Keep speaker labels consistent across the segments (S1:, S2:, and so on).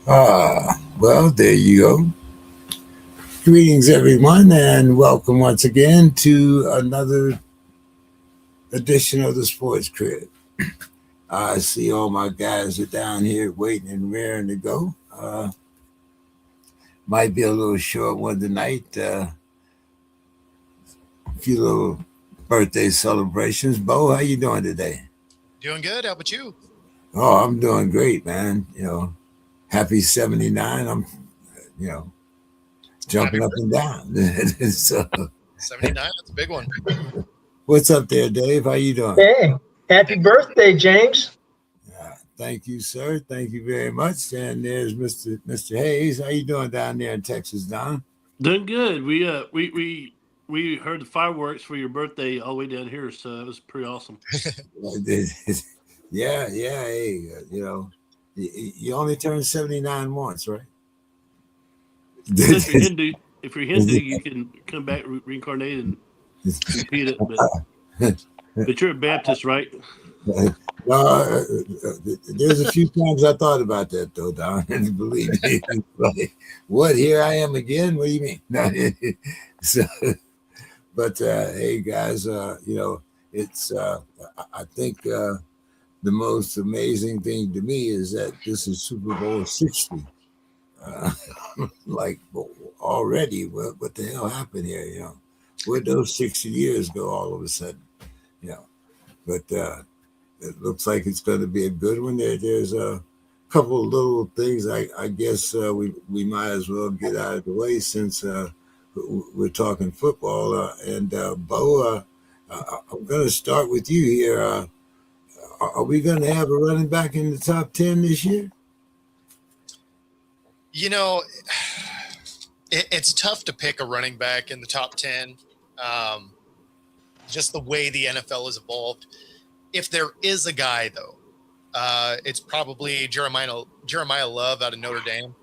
S1: Well, there you go. Greetings, everyone, and welcome once again to another edition of the Sports Crib. I see all my guys are down here waiting and raring to go. Might be a little short one tonight. A few little birthday celebrations. Bo, how you doing today?
S2: Doing good. How about you?
S1: Oh, I'm doing great, man. Happy 79. I'm, you know,
S2: Happy
S1: jumping up and
S2: birthday.
S1: down. So,
S2: 79. That's a big one.
S1: what's up there, Dave? How you doing?
S3: Hey, happy birthday, James.
S1: Thank you, sir. Thank you very much. And there's Mr. Hayes. How you doing down there in Texas, Don?
S4: Doing good. We heard the fireworks for your birthday all the way down here, so it was pretty awesome.
S1: Yeah. Hey, you only turn 79 once, right?
S4: So if you're Hindu, you can come back reincarnate and repeat it. But you're a Baptist, right?
S1: No, there's a few times I thought about that though, Don. And believe me, like, what? Here I am again. What do you mean? No, so, but hey, guys, it's. I think the most amazing thing to me is that this is Super Bowl 60. Uh, like already, what the hell happened here? Where'd those 60 years go all of a sudden? You know, but. It looks like it's going to be a good one. There's a couple of little things I guess we might as well get out of the way since we're talking football. And Bo, I'm going to start with you here. Are we going to have a running back in the top 10 this year?
S2: You know, it's tough to pick a running back in the top 10. Just the way the NFL has evolved. If there is a guy, though, it's probably Jeremiah Love out of Notre Dame.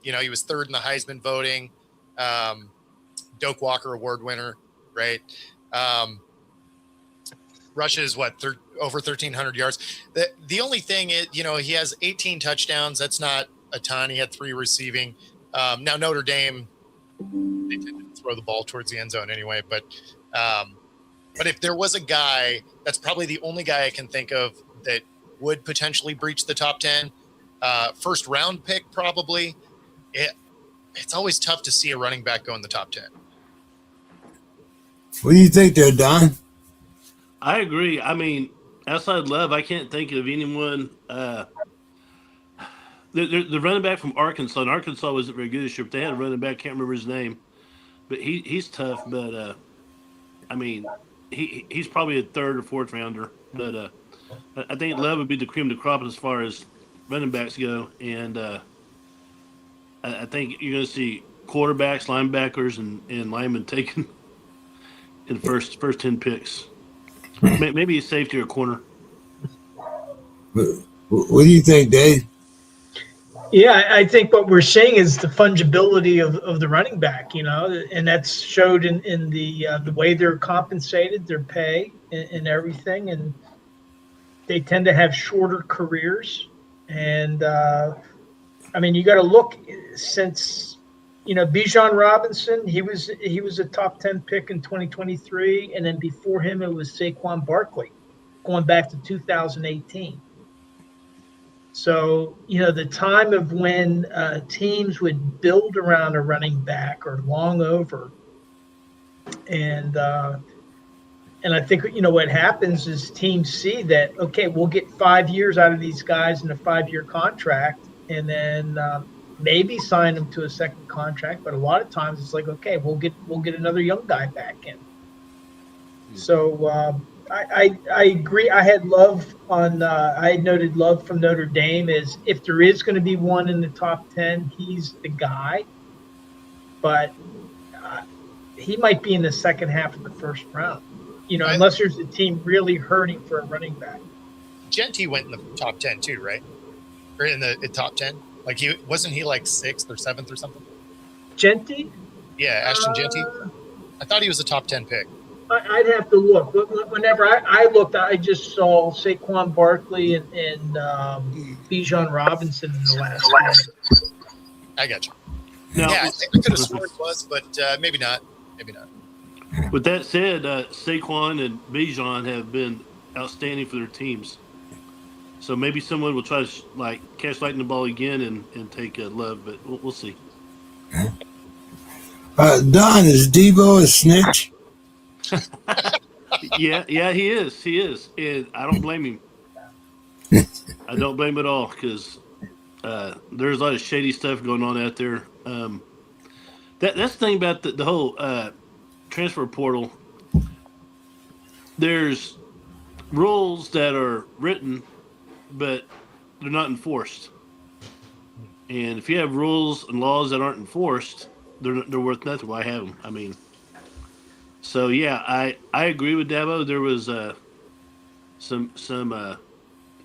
S2: He was third in the Heisman voting. Doak Walker Award winner, right? Rushes, over 1,300 yards. The only thing is, he has 18 touchdowns. That's not a ton. He had 3 receiving. Now, Notre Dame, they tend to throw the ball towards the end zone anyway, but if there was a guy, that's probably the only guy I can think of that would potentially breach the top 10. First round pick, probably. It's always tough to see a running back go in the top 10.
S1: What do you think there, Don?
S4: I agree. I mean, outside Love, I can't think of anyone. The running back from Arkansas, and Arkansas wasn't very good this year, but they had a running back, can't remember his name. But he's tough, but I mean, he's probably a third or fourth rounder, but I think Love would be the cream of the crop as far as running backs go, and I think you're going to see quarterbacks, linebackers, and linemen taken in the first 10 picks. Maybe a safety or a corner.
S1: What do you think, Dave?
S3: Yeah, I think what we're seeing is the fungibility of the running back, and that's showed in the way they're compensated, their pay, and everything. And they tend to have shorter careers. And, you got to look since, Bijan Robinson, he was a top 10 pick in 2023. And then before him, it was Saquon Barkley going back to 2018. So, the time of when teams would build around a running back are long over. And I think, what happens is teams see that, okay, we'll get 5 years out of these guys in a 5-year contract and then maybe sign them to a second contract. But a lot of times it's like, okay, we'll get another young guy back in. So, I agree. I had noted Love from Notre Dame as if there is going to be one in the top 10, he's the guy. But he might be in the second half of the first round, unless there's a team really hurting for a running back.
S2: Genty went in the top 10 too, right? Or in the top 10? Like wasn't he like 6th or 7th or something?
S3: Genty?
S2: Yeah, Ashton Genty. I thought he was a top 10 pick.
S3: I'd have to look. Whenever I looked, I just saw Saquon Barkley and Bijan Robinson in the last game.
S2: I got you.
S4: Now,
S2: Yeah, I could have sworn it was, but maybe not. Maybe not.
S4: With that said, Saquon and Bijan have been outstanding for their teams. So maybe someone will try to catch lightning ball again and take Love, but we'll see.
S1: Don, is Debo a snitch?
S4: Yeah, he is. He is, and I don't blame him. I don't blame him at all because there's a lot of shady stuff going on out there. That's the thing about the whole transfer portal. There's rules that are written, but they're not enforced. And if you have rules and laws that aren't enforced, they're worth nothing. Why have them? I mean, so yeah, I agree with Dabo. There was some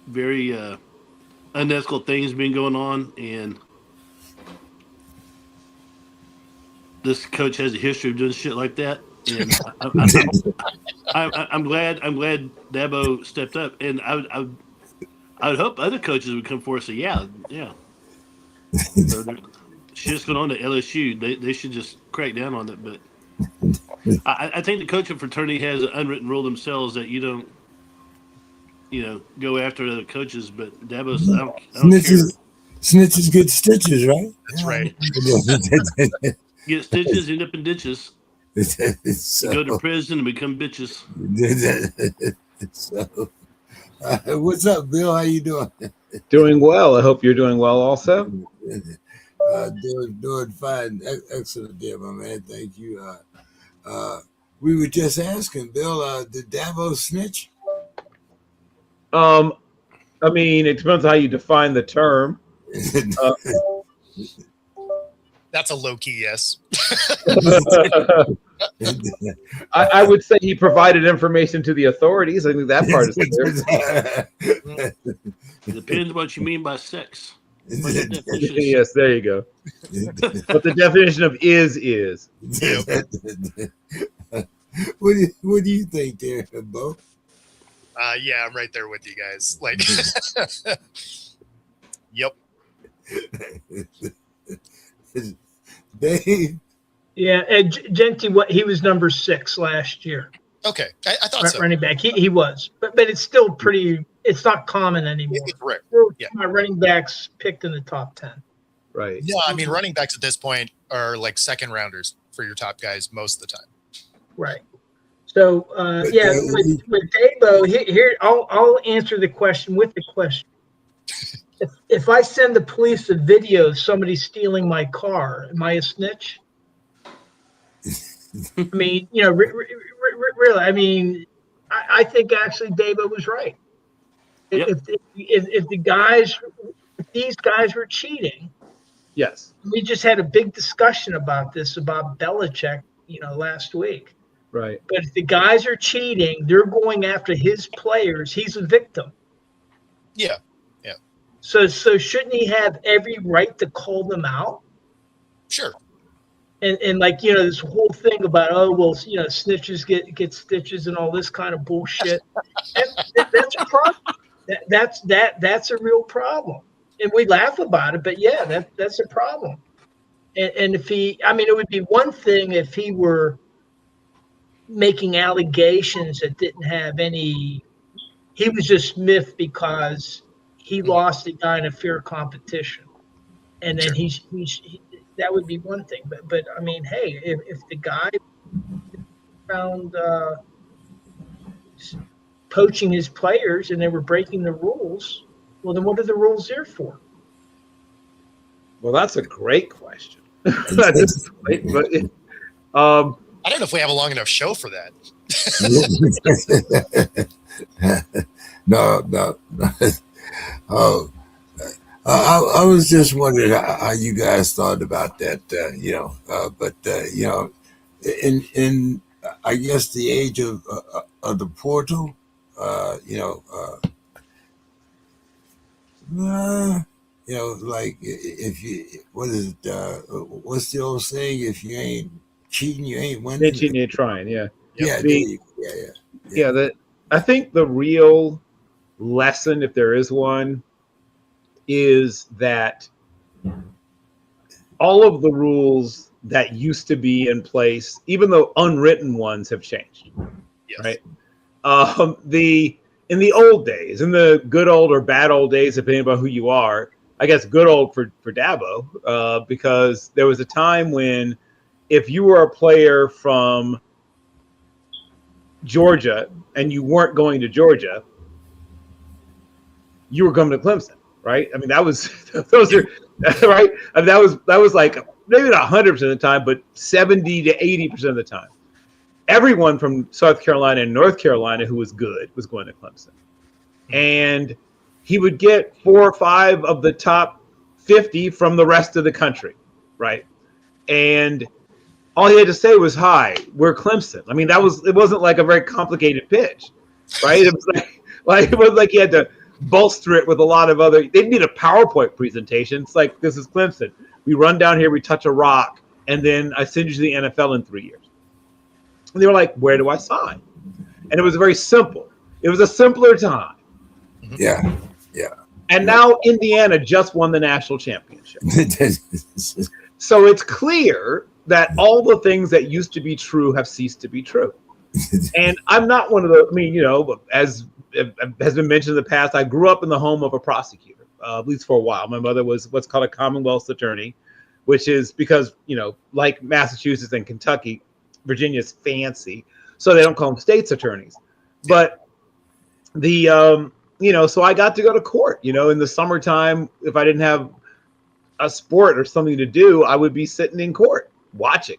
S4: very unethical things being going on, and this coach has a history of doing shit like that. And I'm glad Dabo stepped up, and I would hope other coaches would come forward and say, yeah. So shit's going on at LSU. They should just crack down on it. But I think the coaching fraternity has an unwritten rule themselves that you don't, go after other coaches. But Dabo's, I don't care.
S1: Snitches get stitches, right?
S2: That's right.
S4: Get stitches, end up in ditches.
S1: So,
S4: go to prison and become bitches.
S1: So, what's up, Bill? How you doing?
S5: Doing well. I hope you're doing well also.
S1: Doing fine. Excellent dear, my man. Thank you. We were just asking, Bill, did Dabo snitch?
S5: I mean, it depends on how you define the term.
S2: That's a low-key yes.
S5: I would say he provided information to the authorities. I think that part is clear.
S4: It depends what you mean by sex.
S5: Yes, there you go. But the definition of is.
S1: What do you think there, Bo?
S2: Yeah, I'm right there with you guys. Like, yep.
S1: Dave?
S3: Yeah, Genty, he was number 6 last year.
S2: Okay, I thought so.
S3: Running back, he was, but it's still pretty. It's not common anymore.
S2: It's rare.
S3: Yeah, running backs picked in the top 10.
S5: Right.
S2: Yeah, I mean, running backs at this point are like second rounders for your top guys most of the time.
S3: Right. So with Dabo, here I'll answer the question with the question. If I send the police a video of somebody stealing my car, am I a snitch? I mean, really. I mean, I think actually Dabo was right.
S4: Yep.
S3: If these guys were cheating,
S5: Yes.
S3: we just had a big discussion about Belichick, last week.
S5: Right.
S3: But if the guys are cheating, they're going after his players. He's a victim.
S2: Yeah.
S3: So shouldn't he have every right to call them out?
S2: Sure.
S3: And this whole thing about snitches get stitches and all this kind of bullshit. That's a problem. That's a real problem. And we laugh about it, but yeah, that's a problem. And if it would be one thing if he were making allegations that didn't have any. He was just miffed because he lost a guy in a fair competition, and then he's that would be one thing. But I mean, hey, if the guy found poaching his players and they were breaking the rules, well, then what are the rules there for?
S5: Well, that's a great question. That is great, but
S2: I don't know if we have a long enough show for that.
S1: No. Oh, I was just wondering how you guys thought about that, in I guess the age of the portal, like if you, what is it? What's the old saying? If you ain't cheating, you ain't winning.
S5: cheating, you're trying. Yeah.
S1: Yeah,
S5: I think the real lesson, if there is one, is that all of the rules that used to be in place, even though unwritten ones, have changed.
S2: Yes.
S5: Right? In the old days, in the good old or bad old days, depending on who you are, I guess good old for Dabo, because there was a time when if you were a player from Georgia and you weren't going to Georgia, you were coming to Clemson, right? I mean, that was those are right. I mean, that was like maybe not 100% of the time, but 70 to 80% of the time. Everyone from South Carolina and North Carolina who was good was going to Clemson. And he would get 4 or 5 of the top 50 from the rest of the country, right? And all he had to say was, "Hi, we're Clemson." I mean, it wasn't like a very complicated pitch, right? It was like it was like he had to bolster it with a lot of other. They didn't need a PowerPoint presentation. It's like, this is Clemson. We run down here, we touch a rock, and then I send you to the NFL in 3 years. And they were like, "Where do I sign?" And it was very simple. It was a simpler time.
S1: Yeah.
S5: And now Indiana just won the national championship. So it's clear that all the things that used to be true have ceased to be true. And I'm not one of the, I mean, as has been mentioned in the past, I grew up in the home of a prosecutor, at least for a while. My mother was what's called a Commonwealth's attorney, which is because, like Massachusetts and Kentucky, Virginia's fancy, so they don't call them state's attorneys. But so I got to go to court, in the summertime. If I didn't have a sport or something to do, I would be sitting in court watching,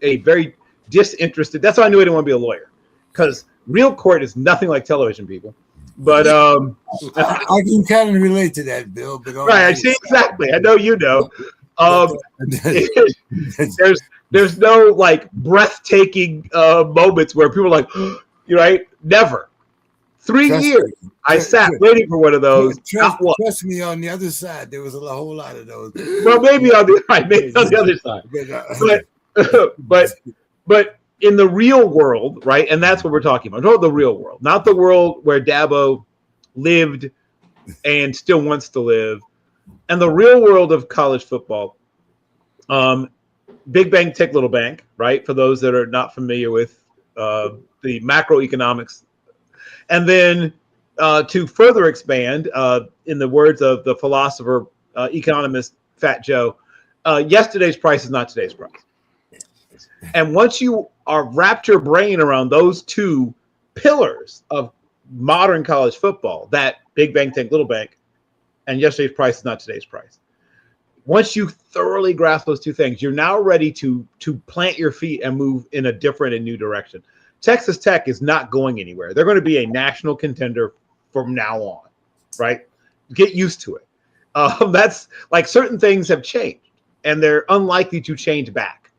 S5: a very disinterested. That's why I knew I didn't want to be a lawyer, because real court is nothing like television, people. But
S1: I can kind of relate to that, Bill. But
S5: right, I see exactly. I know you know. There's no like breathtaking moments where people are like, right? Never. 3 years I sat waiting for one of those.
S1: Trust me, on the other side, there was a whole lot of those.
S5: Well, maybe on the other side. But in the real world, right? And that's what we're talking about. No, the real world, not the world where Dabo lived and still wants to live, and the real world of college football. Big bank, take little bank, right? For those that are not familiar with the macroeconomics. And then to further expand, in the words of the philosopher, economist, Fat Joe, yesterday's price is not today's price. And once you are wrapped your brain around those two pillars of modern college football, that big bank, take little bank, and yesterday's price is not today's price. Once you thoroughly grasp those two things, you're now ready to plant your feet and move in a different and new direction. Texas Tech is not going anywhere. They're going to be a national contender from now on, right? Get used to it. That's like certain things have changed, and they're unlikely to change back.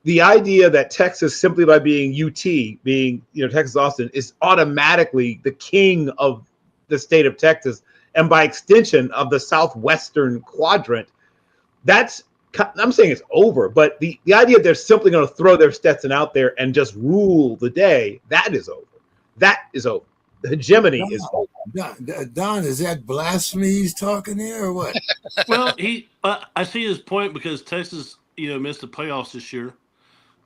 S5: The idea that Texas, simply by being UT, being Texas Austin, is automatically the king of the state of Texas, and by extension of the southwestern quadrant, I'm saying it's over. But the idea they're simply going to throw their Stetson out there and just rule the day, that is over. That is over. The hegemony is over.
S1: Don, is that blasphemy he's talking there or what?
S4: Well, I see his point, because Texas, missed the playoffs this year.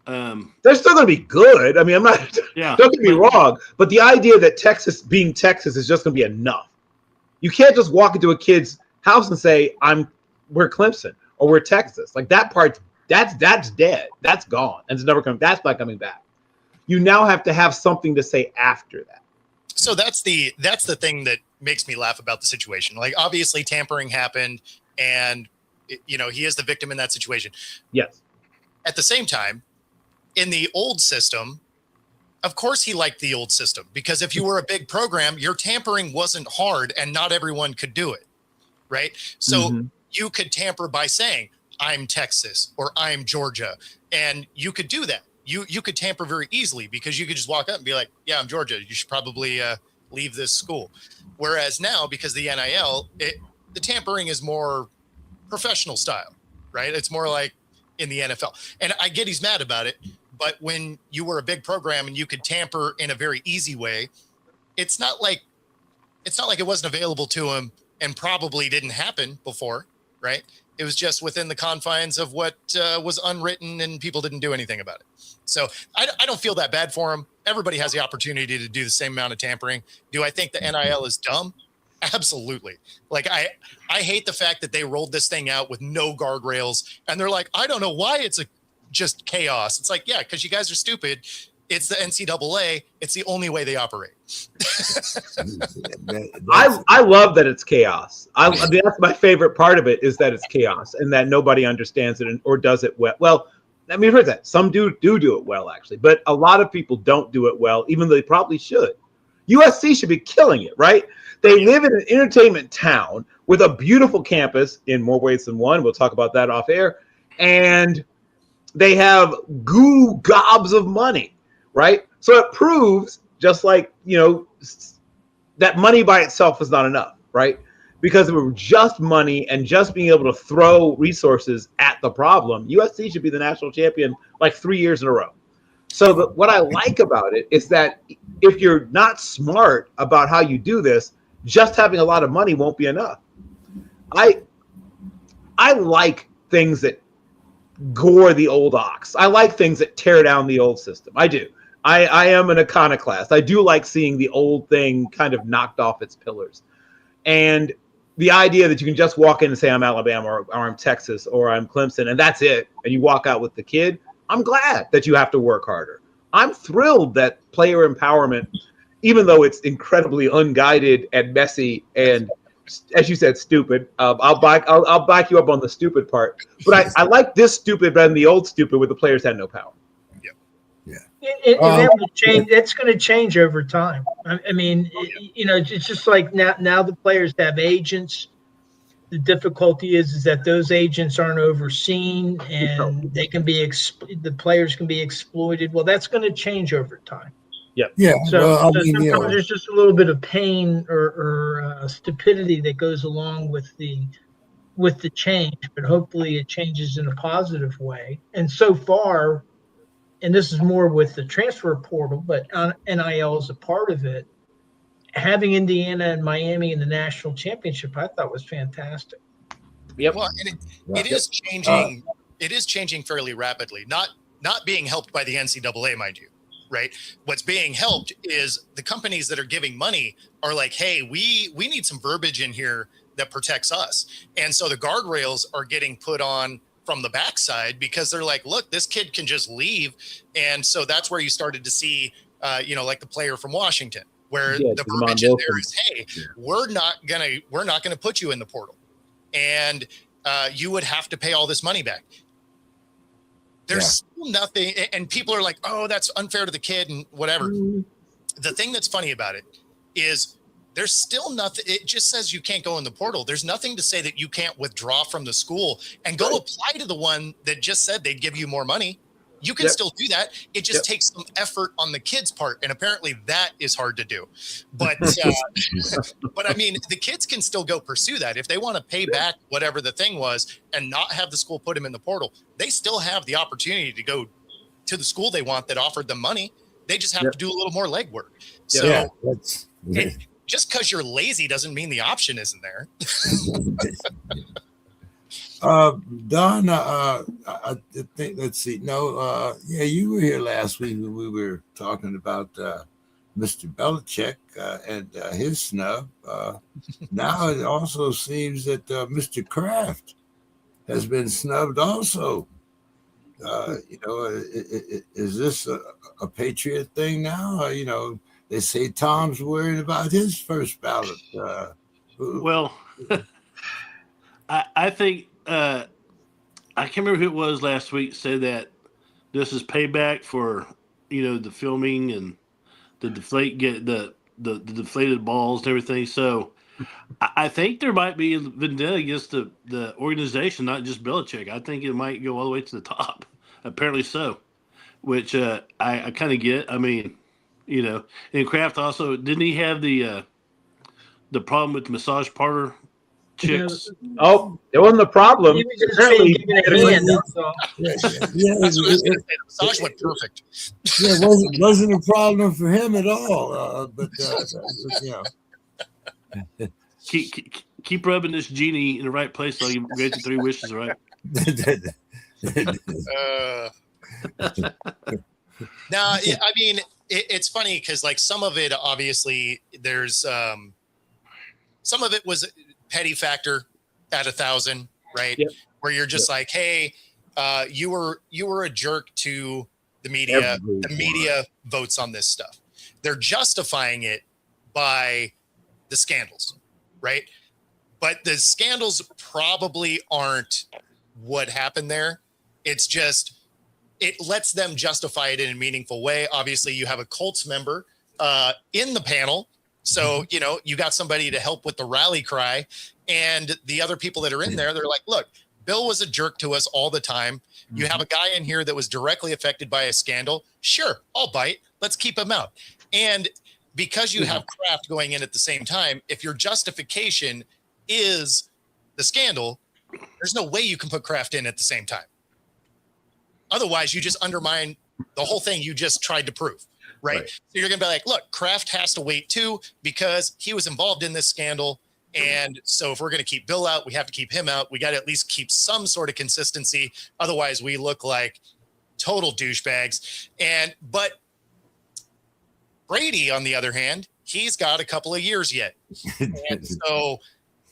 S5: They're still going to be good. I mean, I'm not. Yeah, don't get me wrong, but the idea that Texas being Texas is just going to be enough. You can't just walk into a kid's house and say, we're Clemson or we're Texas. Like that part, that's dead. That's gone. And it's never coming. That's not coming back. You now have to have something to say after that.
S2: So that's the thing that makes me laugh about the situation. Like, obviously tampering happened, and he is the victim in that situation.
S5: Yes.
S2: At the same time, in the old system, of course he liked the old system, because if you were a big program, your tampering wasn't hard and not everyone could do it. Right. So you could tamper by saying, I'm Texas or I'm Georgia. And you could do that. You could tamper very easily, because you could just walk up and be like, yeah, I'm Georgia. You should probably leave this school. Whereas now, because the NIL, the tampering is more professional style, right? It's more like in the NFL. And I get he's mad about it, But when you were a big program and you could tamper in a very easy way, it's not like it wasn't available to him and probably didn't happen before, right? It was just within the confines of what was unwritten, and people didn't do anything about it. So I don't feel that bad for him. Everybody has the opportunity to do the same amount of tampering. Do I think the NIL is dumb? Absolutely. Like I hate the fact that they rolled this thing out with no guardrails, and they're like, I don't know why it's just chaos. It's like, yeah, because you guys are stupid. It's the NCAA. It's the only way they operate.
S5: I love that it's chaos. That's my favorite part of it, is that it's chaos and that nobody understands it or does it well. Well, I mean, heard that some do it well, actually, but a lot of people don't do it well, even though they probably should. USC should be killing it, right? They live in an entertainment town with a beautiful campus in more ways than one. We'll talk about that off air. And they have gobs of money, right? So it proves, just like, that money by itself is not enough, right? Because if it were just money and just being able to throw resources at the problem, USC should be the national champion like 3 years in a row. So what I like about it is that if you're not smart about how you do this, just having a lot of money won't be enough. I like things that gore the old ox. I like things that tear down the old system. I do. I am an iconoclast. I do like seeing the old thing kind of knocked off its pillars. And the idea that you can just walk in and say, I'm Alabama or I'm Texas or I'm Clemson, and that's it, and you walk out with the kid, I'm glad that you have to work harder. I'm thrilled that player empowerment, even though it's incredibly unguided and messy and, as you said, stupid. I'll back you up on the stupid part. But I like this stupid better than the old stupid where the players had no power.
S3: That will change. That's going to change over time. I mean, it's just like now the players have agents. The difficulty is that those agents aren't overseen, and they can be the players can be exploited. Well, that's going to change over time.
S5: Yeah.
S1: Yeah.
S3: So,
S1: Well,
S3: sometimes there's just a little bit of pain or stupidity that goes along with the change, but hopefully it changes in a positive way. And so far, and this is more with the transfer portal, but NIL is a part of it. Having Indiana and Miami in the national championship, I thought was fantastic.
S5: Yep.
S2: Well, and it is changing. It is changing fairly rapidly. Not being helped by the NCAA, mind you, right? What's being helped is the companies that are giving money are like, hey, we need some verbiage in here that protects us, and so the guardrails are getting put on from the backside because they're like, look, this kid can just leave, and so that's where you started to see, like the player from Washington. Where the verbiage in there is, hey, we're not gonna put you in the portal, and you would have to pay all this money back. There's still nothing, and people are like, oh, that's unfair to the kid and whatever. The thing that's funny about it is there's still nothing. It just says you can't go in the portal. There's nothing to say that you can't withdraw from the school and go apply to the one that just said they'd give you more money. You can still do that. It just takes some effort on the kid's part. And apparently that is hard to do. But but I mean, the kids can still go pursue that. If they want to pay back whatever the thing was and not have the school put them in the portal, they still have the opportunity to go to the school they want that offered them money. They just have to do a little more legwork. So just because you're lazy doesn't mean the option isn't there.
S1: Don, I think, let's see. No, you were here last week when we were talking about Mr. Belichick and his snub. Now it also seems that Mr. Kraft has been snubbed also. Is this a Patriot thing now? They say Tom's worried about his first ballot.
S4: Well, I think I can't remember who it was last week said that this is payback for the filming and the deflated balls and everything. So I think there might be vendetta against the organization, not just Belichick. I think it might go all the way to the top. Apparently so, which I kind of get. I mean, and Kraft also, didn't he have the problem with the massage parlor chicks.
S5: Oh, it wasn't the problem.
S3: He was just
S5: Apparently,
S3: being given a hand. That's all.
S1: Yeah,
S2: That's what I was going to say. The massage went perfect.
S1: it wasn't a problem for him at all. But you know,
S4: Keep rubbing this genie in the right place so you grant you 3 wishes, right?
S2: Now, I mean, it's funny because like some of it, obviously, there's some of it was petty factor at 1,000, right?
S5: Yep.
S2: Where you're just like, hey, you were a jerk to the media.
S5: Everyone.
S2: The media votes on this stuff. They're justifying it by the scandals, right? But the scandals probably aren't what happened there. It's just, it lets them justify it in a meaningful way. Obviously, you have a Colts member in the panel. So, you know, you got somebody to help with the rally cry. And the other people that are in there, they're like, look, Bill was a jerk to us all the time. You have a guy in here that was directly affected by a scandal. Sure, I'll bite. Let's keep him out. And because you have Kraft going in at the same time, if your justification is the scandal, there's no way you can put Kraft in at the same time. Otherwise, you just undermine the whole thing you just tried to prove, right? So you're going to be like, look, Kraft has to wait too because he was involved in this scandal. And so if we're going to keep Bill out, we have to keep him out. We got to at least keep some sort of consistency. Otherwise, we look like total douchebags. But Brady, on the other hand, he's got a couple of years yet. And so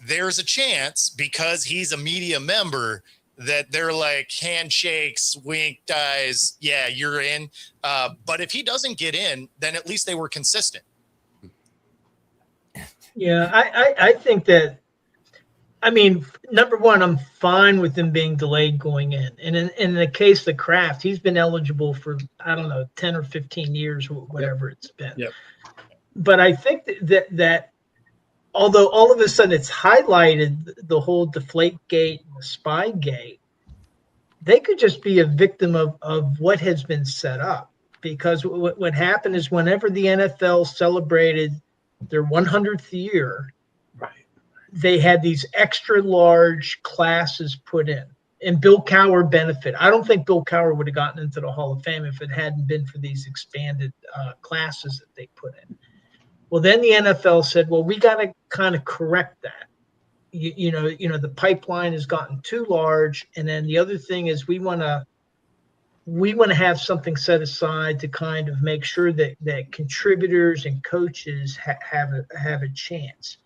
S2: there's a chance because he's a media member that they're like handshakes, wink, eyes. Yeah, you're in. But if he doesn't get in, then at least they were consistent.
S3: Yeah, I think that, I mean, number one, I'm fine with them being delayed going in. And in the case of Kraft, he's been eligible for, I don't know, 10 or 15 years, whatever it's been.
S5: Yep.
S3: But I think that although all of a sudden it's highlighted the whole Deflategate and the Spygate, they could just be a victim of what has been set up. Because what happened is whenever the NFL celebrated their 100th year,
S5: Right.
S3: they had these extra large classes put in. And Bill Cowher benefited. I don't think Bill Cowher would have gotten into the Hall of Fame if it hadn't been for these expanded classes that they put in. Well, then the NFL said, well, we got to kind of correct that. You know, the pipeline has gotten too large. And then the other thing is we want to have something set aside to kind of make sure that contributors and coaches have a chance.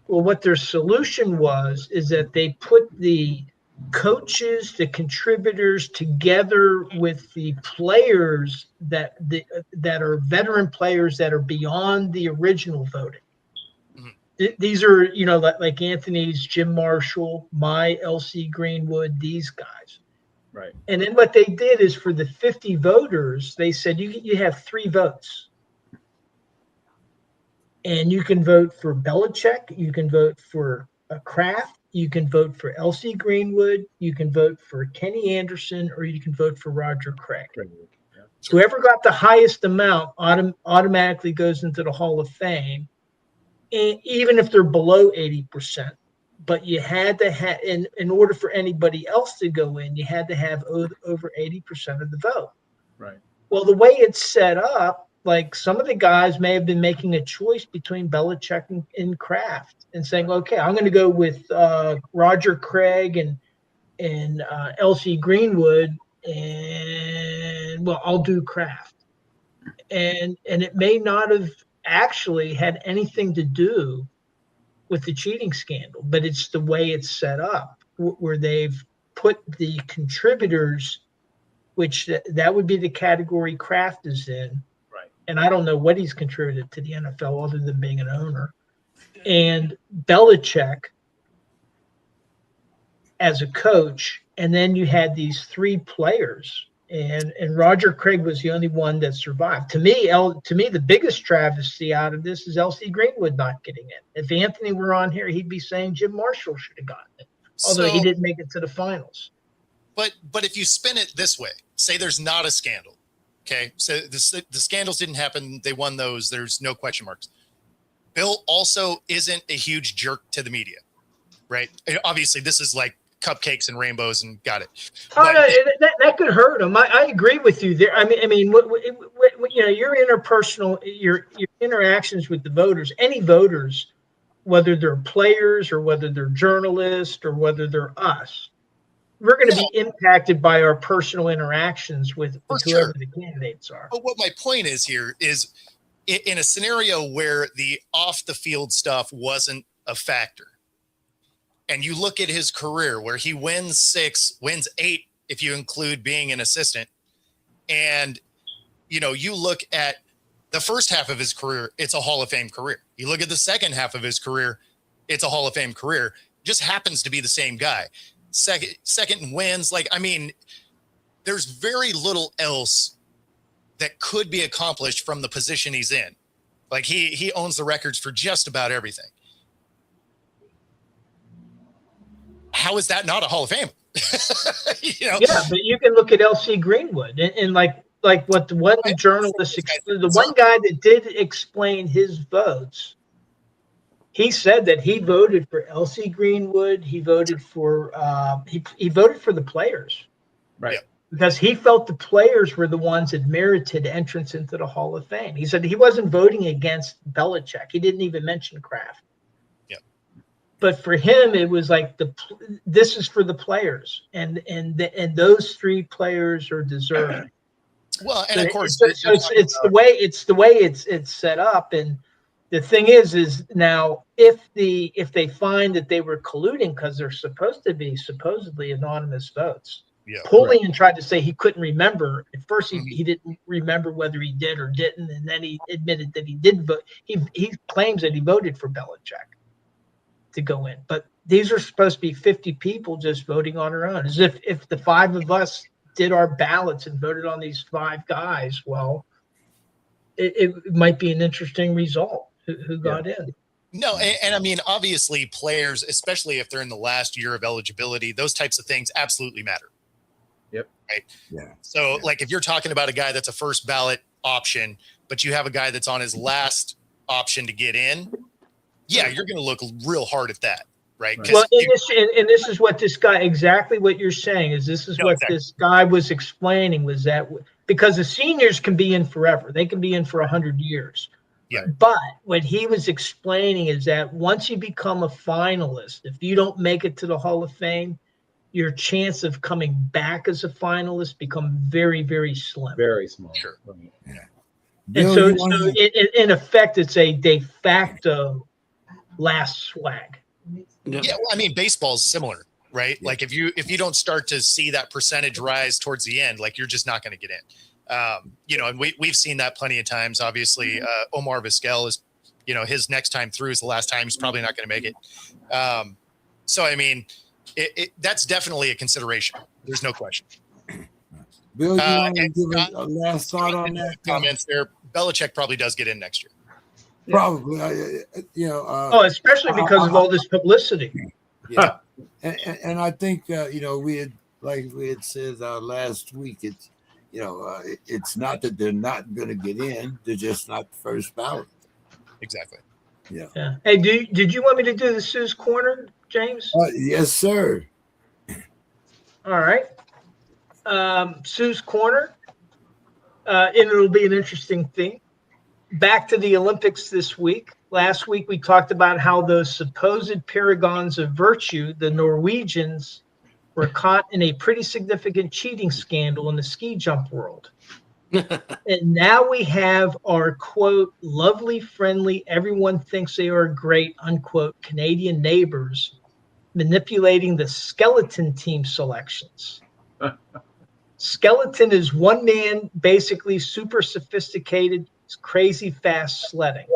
S3: Well, what their solution is that they put the coaches, the contributors together with the players that are veteran players that are beyond the original voting. These are, you know, like Anthony's, Jim Marshall, my LC Greenwood, these guys.
S5: Right.
S3: And then what they did is for the 50 voters, they said you have 3 votes. And you can vote for Belichick, you can vote for Kraft, you can vote for LC Greenwood, you can vote for Kenny Anderson, or you can vote for Roger Craig.
S5: Yeah.
S3: Whoever got the highest amount automatically goes into the Hall of Fame, and even if they're below 80%. But you had to have, in order for anybody else to go in, you had to have over 80% of the vote.
S5: Right.
S3: Well, the way it's set up, like some of the guys may have been making a choice between Belichick and Kraft and saying, okay, I'm going to go with Roger Craig and LC Greenwood, and well, I'll do Kraft. And it may not have actually had anything to do with the cheating scandal, but it's the way it's set up where they've put the contributors, which that would be the category Kraft is in.
S5: Right.
S3: And I don't know what he's contributed to the NFL other than being an owner, and Belichick as a coach. And then you had these 3 players, and Roger Craig was the only one that survived. To me, the biggest travesty out of this is LC Greenwood not getting in. If Anthony were on here, he'd be saying Jim Marshall should have gotten it, although he didn't make it to the finals.
S2: But if you spin it this way, say there's not a scandal, okay? So the scandals didn't happen. They won those. There's no question marks. Bill also isn't a huge jerk to the media. right? And obviously, this is like cupcakes and rainbows and got it.
S3: Oh,
S2: But
S3: no, that could hurt them. I agree with you there. I mean, you know, your interpersonal, your interactions with the voters, any voters, whether they're players or whether they're journalists or whether they're us, we're going to be impacted by our personal interactions with whoever the candidates are.
S2: But what my point is here is in a scenario where the off the field stuff wasn't a factor, and you look at his career where he wins 6, wins 8, if you include being an assistant, and, you know, you look at the first half of his career, it's a Hall of Fame career. You look at the second half of his career, it's a Hall of Fame career. Just happens to be the same guy. Second wins. Like, I mean, there's very little else that could be accomplished from the position he's in. Like, he owns the records for just about everything. How is that not a Hall of Fame? You know?
S3: Yeah, but you can look at L.C. Greenwood and like what the one journalist, the one guy that did explain his votes, he said that he voted for L.C. Greenwood. He voted for he voted for the players,
S5: Right?
S2: Yeah.
S3: Because he felt the players were the ones that merited entrance into the Hall of Fame. He said he wasn't voting against Belichick. He didn't even mention Kraft. But for him, it was like this is for the players, and those 3 players are deserving.
S2: Well, and of course,
S3: it's the way it's set up. And the thing is now if they find that they were colluding, because they're supposed to be supposedly anonymous votes.
S2: Yeah,
S3: Pullian tried to say he couldn't remember. At first, he didn't remember whether he did or didn't, and then he admitted that he did vote. He claims that he voted for Belichick to go in, but these are supposed to be 50 people just voting on their own. As if the 5 of us did our ballots and voted on these 5 guys, well, it might be an interesting result who got in.
S2: No, and I mean, obviously, players, especially if they're in the last year of eligibility, those types of things absolutely matter.
S5: Yep.
S2: Right.
S1: Yeah.
S2: So, like, if you're talking about a guy that's a first ballot option, but you have a guy that's on his last option to get in, yeah, you're going to look real hard at that, right?
S3: Well, and this is what this guy, exactly what you're saying is this guy was explaining, was that because the seniors can be in forever. They can be in for 100 years.
S2: Yeah.
S3: But what he was explaining is that once you become a finalist, if you don't make it to the Hall of Fame, your chance of coming back as a finalist become very, very slim.
S5: Very small.
S2: Sure.
S1: Yeah.
S3: And
S1: Bill,
S3: so in effect, it's a de facto last swag.
S2: Yeah, well, I mean, baseball's similar, right? Yeah. Like if you don't start to see that percentage rise towards the end, like you're just not going to get in. You know, and we've seen that plenty of times. Obviously, Omar Vizquel is, you know, his next time through is the last time. He's probably not going to make it. So I mean, that's definitely a consideration. There's no question.
S1: Bill, you want to give a last thought on that?
S2: Comments there. Belichick probably does get in next year.
S1: Probably, you know.
S3: Especially because of all this publicity.
S1: Yeah, and I think you know, we had said last week. It's you know, it's not that they're not going to get in; they're just not the first ballot.
S2: Exactly.
S3: Yeah. Hey, did you want me to do the Sue's Corner, James?
S1: Yes, sir.
S3: All right. Sue's Corner, and it'll be an interesting thing. Back to the Olympics this week. Last week, we talked about how those supposed paragons of virtue, the Norwegians, were caught in a pretty significant cheating scandal in the ski jump world. And now we have our, quote, lovely, friendly, everyone thinks they are great, unquote, Canadian neighbors manipulating the skeleton team selections. Skeleton is one man, basically super sophisticated, crazy fast sledding.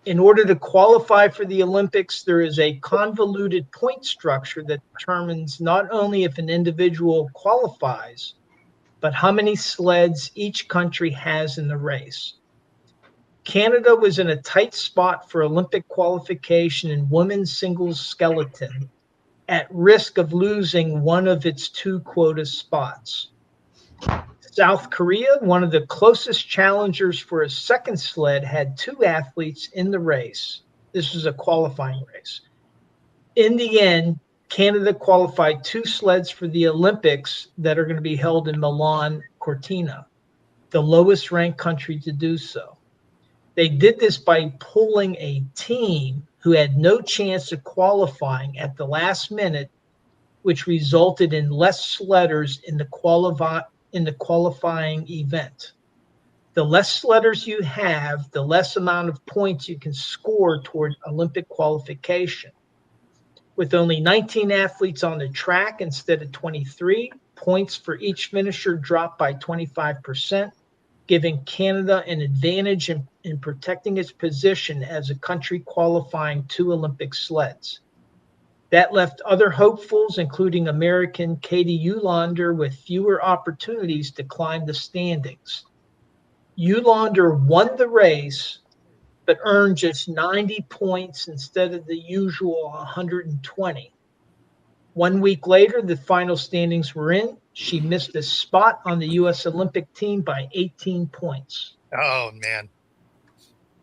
S3: In order to qualify for the Olympics, there is a convoluted point structure that determines not only if an individual qualifies, but how many sleds each country has in the race. Canada was in a tight spot for Olympic qualification in women's singles skeleton, at risk of losing one of its 2 quota spots. South Korea, one of the closest challengers for a second sled, had 2 athletes in the race. This was a qualifying race. In the end, Canada qualified 2 sleds for the Olympics that are going to be held in Milan Cortina, the lowest ranked country to do so. They did this by pulling a team who had no chance of qualifying at the last minute, which resulted in less sledders in the qualifying event. The less sledders you have, the less amount of points you can score toward Olympic qualification. With only 19 athletes on the track instead of 23, points for each finisher dropped by 25%, giving Canada an advantage in protecting its position as a country qualifying 2 Olympic sleds. That left other hopefuls, including American Katie Ulander, with fewer opportunities to climb the standings. Ulander won the race, but earned just 90 points instead of the usual 120. 1 week later, the final standings were in. She missed a spot on the U.S. Olympic team by 18 points.
S2: Oh, man.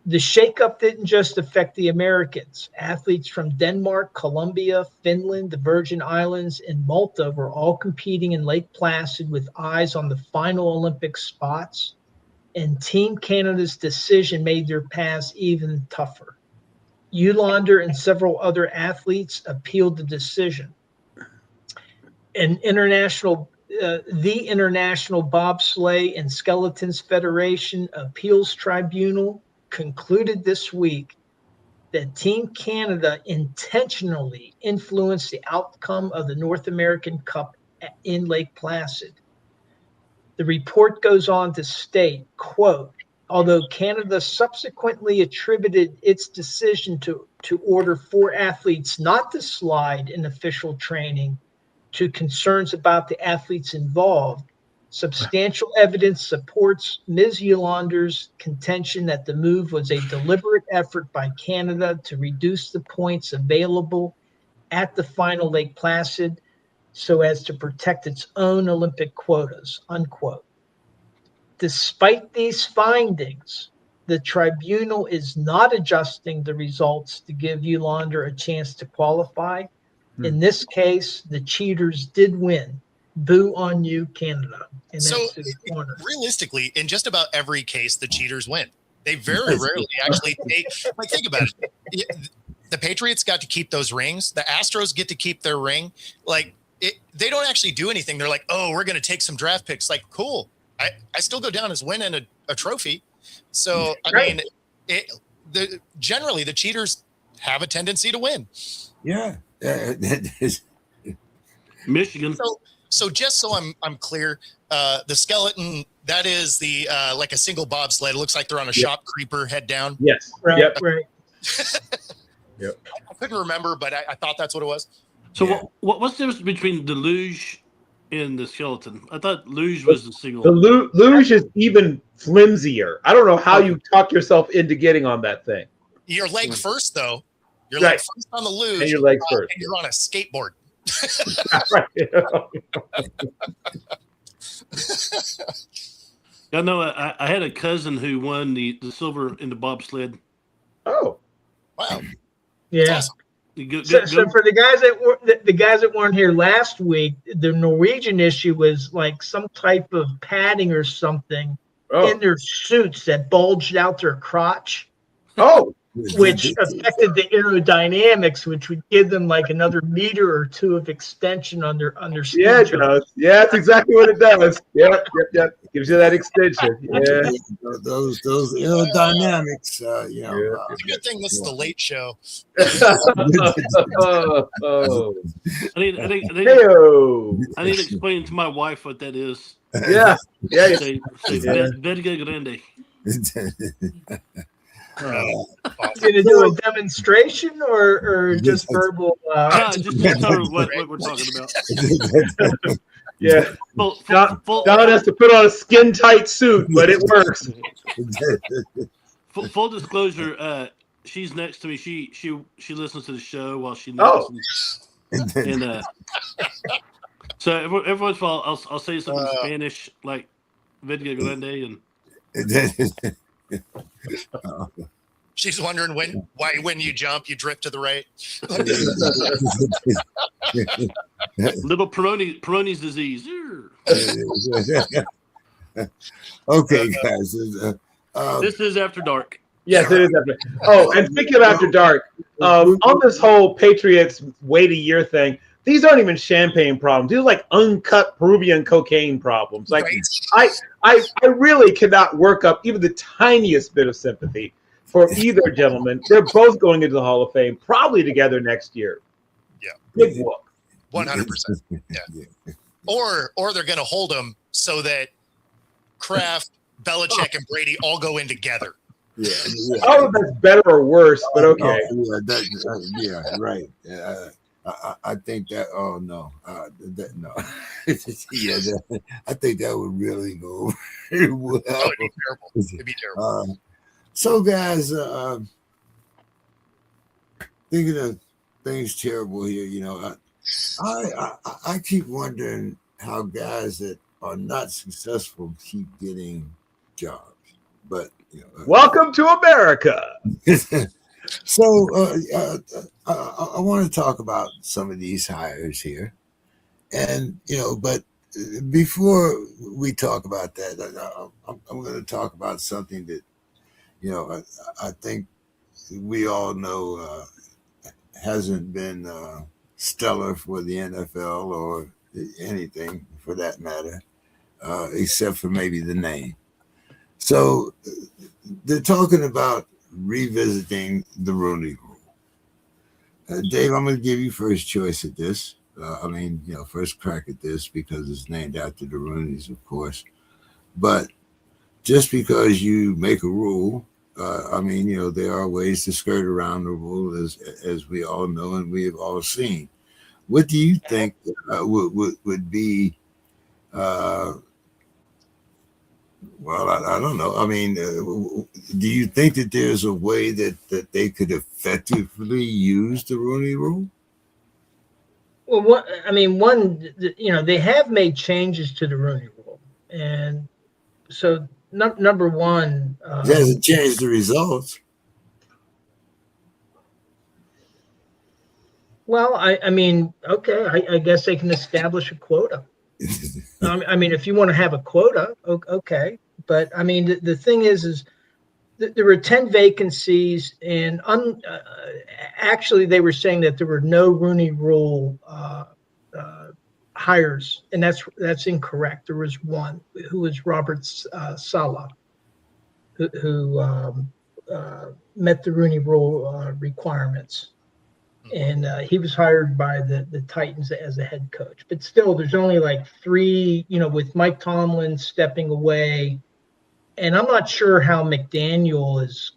S3: The shakeup didn't just affect the Americans. Athletes from Denmark, Colombia, Finland, the Virgin Islands, and Malta were all competing in Lake Placid with eyes on the final Olympic spots, and Team Canada's decision made their paths even tougher. Ulander and several other athletes appealed the decision. The International Bobsleigh and Skeletons Federation Appeals Tribunal concluded this week that Team Canada intentionally influenced the outcome of the North American Cup in Lake Placid. The report goes on to state, quote, although Canada subsequently attributed its decision to order 4 athletes not to slide in official training to concerns about the athletes involved, substantial evidence supports Ms. Ulander's contention that the move was a deliberate effort by Canada to reduce the points available at the final Lake Placid so as to protect its own Olympic quotas, unquote. Despite these findings, the tribunal is not adjusting the results to give Ulander a chance to qualify. In this case, the cheaters did win. Boo on you, Canada. And
S2: So
S3: that's in the corner.
S2: realistically, in just about every case, the cheaters win. They very rarely actually take. Like, think about it. The Patriots got to keep those rings. The Astros get to keep their ring. Like, they don't actually do anything. They're like, oh, we're going to take some draft picks. Like, cool. I still go down as winning a trophy. So, I mean, generally the cheaters have a tendency to win.
S1: Yeah.
S4: Michigan.
S2: So just so I'm clear, the skeleton, that is the like a single bobsled. It looks like they're on a shop creeper head down.
S5: Yes.
S3: Right,
S5: Yep.
S3: right.
S5: Yep.
S2: I couldn't remember, but I thought that's what it was.
S4: So what's the difference between the luge and the skeleton? I thought luge was the single.
S5: The luge is even flimsier. I don't know how you talk yourself into getting on that thing.
S2: Your leg first, though. Your
S5: Right.
S2: leg first on the luge.
S5: And your legs first.
S2: And you're on a skateboard.
S5: Right.
S4: I know I had a cousin who won the silver in the bobsled.
S5: Oh.
S2: Wow.
S3: Yeah.
S2: That's awesome.
S3: So for the guys that weren't here last week, the Norwegian issue was like some type of padding or something in their suits that bulged out their crotch.
S5: Oh.
S3: Which affected the aerodynamics, which would give them like another meter or 2 of extension on their ski
S5: Yeah, it
S3: jump.
S5: does. Yeah, that's exactly what it does. Yep. Gives you that extension. Yeah.
S1: Those aerodynamics,
S2: It's a good thing this is the late show.
S5: Oh.
S4: I need
S5: Heyo.
S4: to explain to my wife what that is.
S5: Yeah. Yeah.
S4: Say Verga Grande.
S3: You gonna do a demonstration or just verbal?
S4: Just tell her what we're talking about.
S5: Yeah.
S4: Full
S5: Don has to put on a skin tight suit, but it works.
S4: full disclosure, she's next to me. She listens to the show while she naps. And so every once in a while I'll say something in Spanish like Verga Grande and
S2: She's wondering why when you jump, you drift to the right.
S4: Little Peyronie's disease.
S1: Okay, guys.
S4: This is After Dark.
S5: Yes, it is. Oh, and speaking of After Dark, on this whole Patriots wait a year thing, these aren't even champagne problems. These are like uncut Peruvian cocaine problems. Like
S2: Right.
S5: I really cannot work up even the tiniest bit of sympathy for either gentleman. They're both going into the Hall of Fame, probably together next year.
S2: Yeah.
S5: Big whoop.
S2: 100%. Yeah. Or they're going to hold them so that Kraft, Belichick, and Brady all go in together.
S1: Yeah.
S5: I don't know if that's better or worse, but okay.
S1: Yeah, right. I think that. Oh no, no. Yeah, I think that would really go well.
S2: Oh, it'd be terrible. It'd be terrible.
S1: So, guys, thinking of things terrible here. I keep wondering how guys that are not successful keep getting jobs, but
S5: Welcome to America.
S1: So I want to talk about some of these hires here, and but before we talk about that, I'm going to talk about something that I think we all know hasn't been stellar for the NFL or anything for that matter, except for maybe the name. So they're talking about revisiting the Rooney Rule. Dave, I'm going to give you first choice at this. First crack at this because it's named after the Rooneys, of course. But just because you make a rule, there are ways to skirt around the rule, as we all know and we have all seen. What do you think would be? Well, I don't know. Do you think that there's a way that they could effectively use the Rooney Rule?
S3: Well, they have made changes to the Rooney Rule, and so number one,
S1: it hasn't changed the results.
S3: Well, I guess they can establish a quota. If you want to have a quota, okay. But the thing is there were 10 vacancies, and actually they were saying that there were no Rooney Rule hires, and that's incorrect. There was one who was Robert Saleh, who met the Rooney Rule requirements. And he was hired by the Titans as a head coach. But still, there's only like 3, with Mike Tomlin stepping away. And I'm not sure how McDaniel is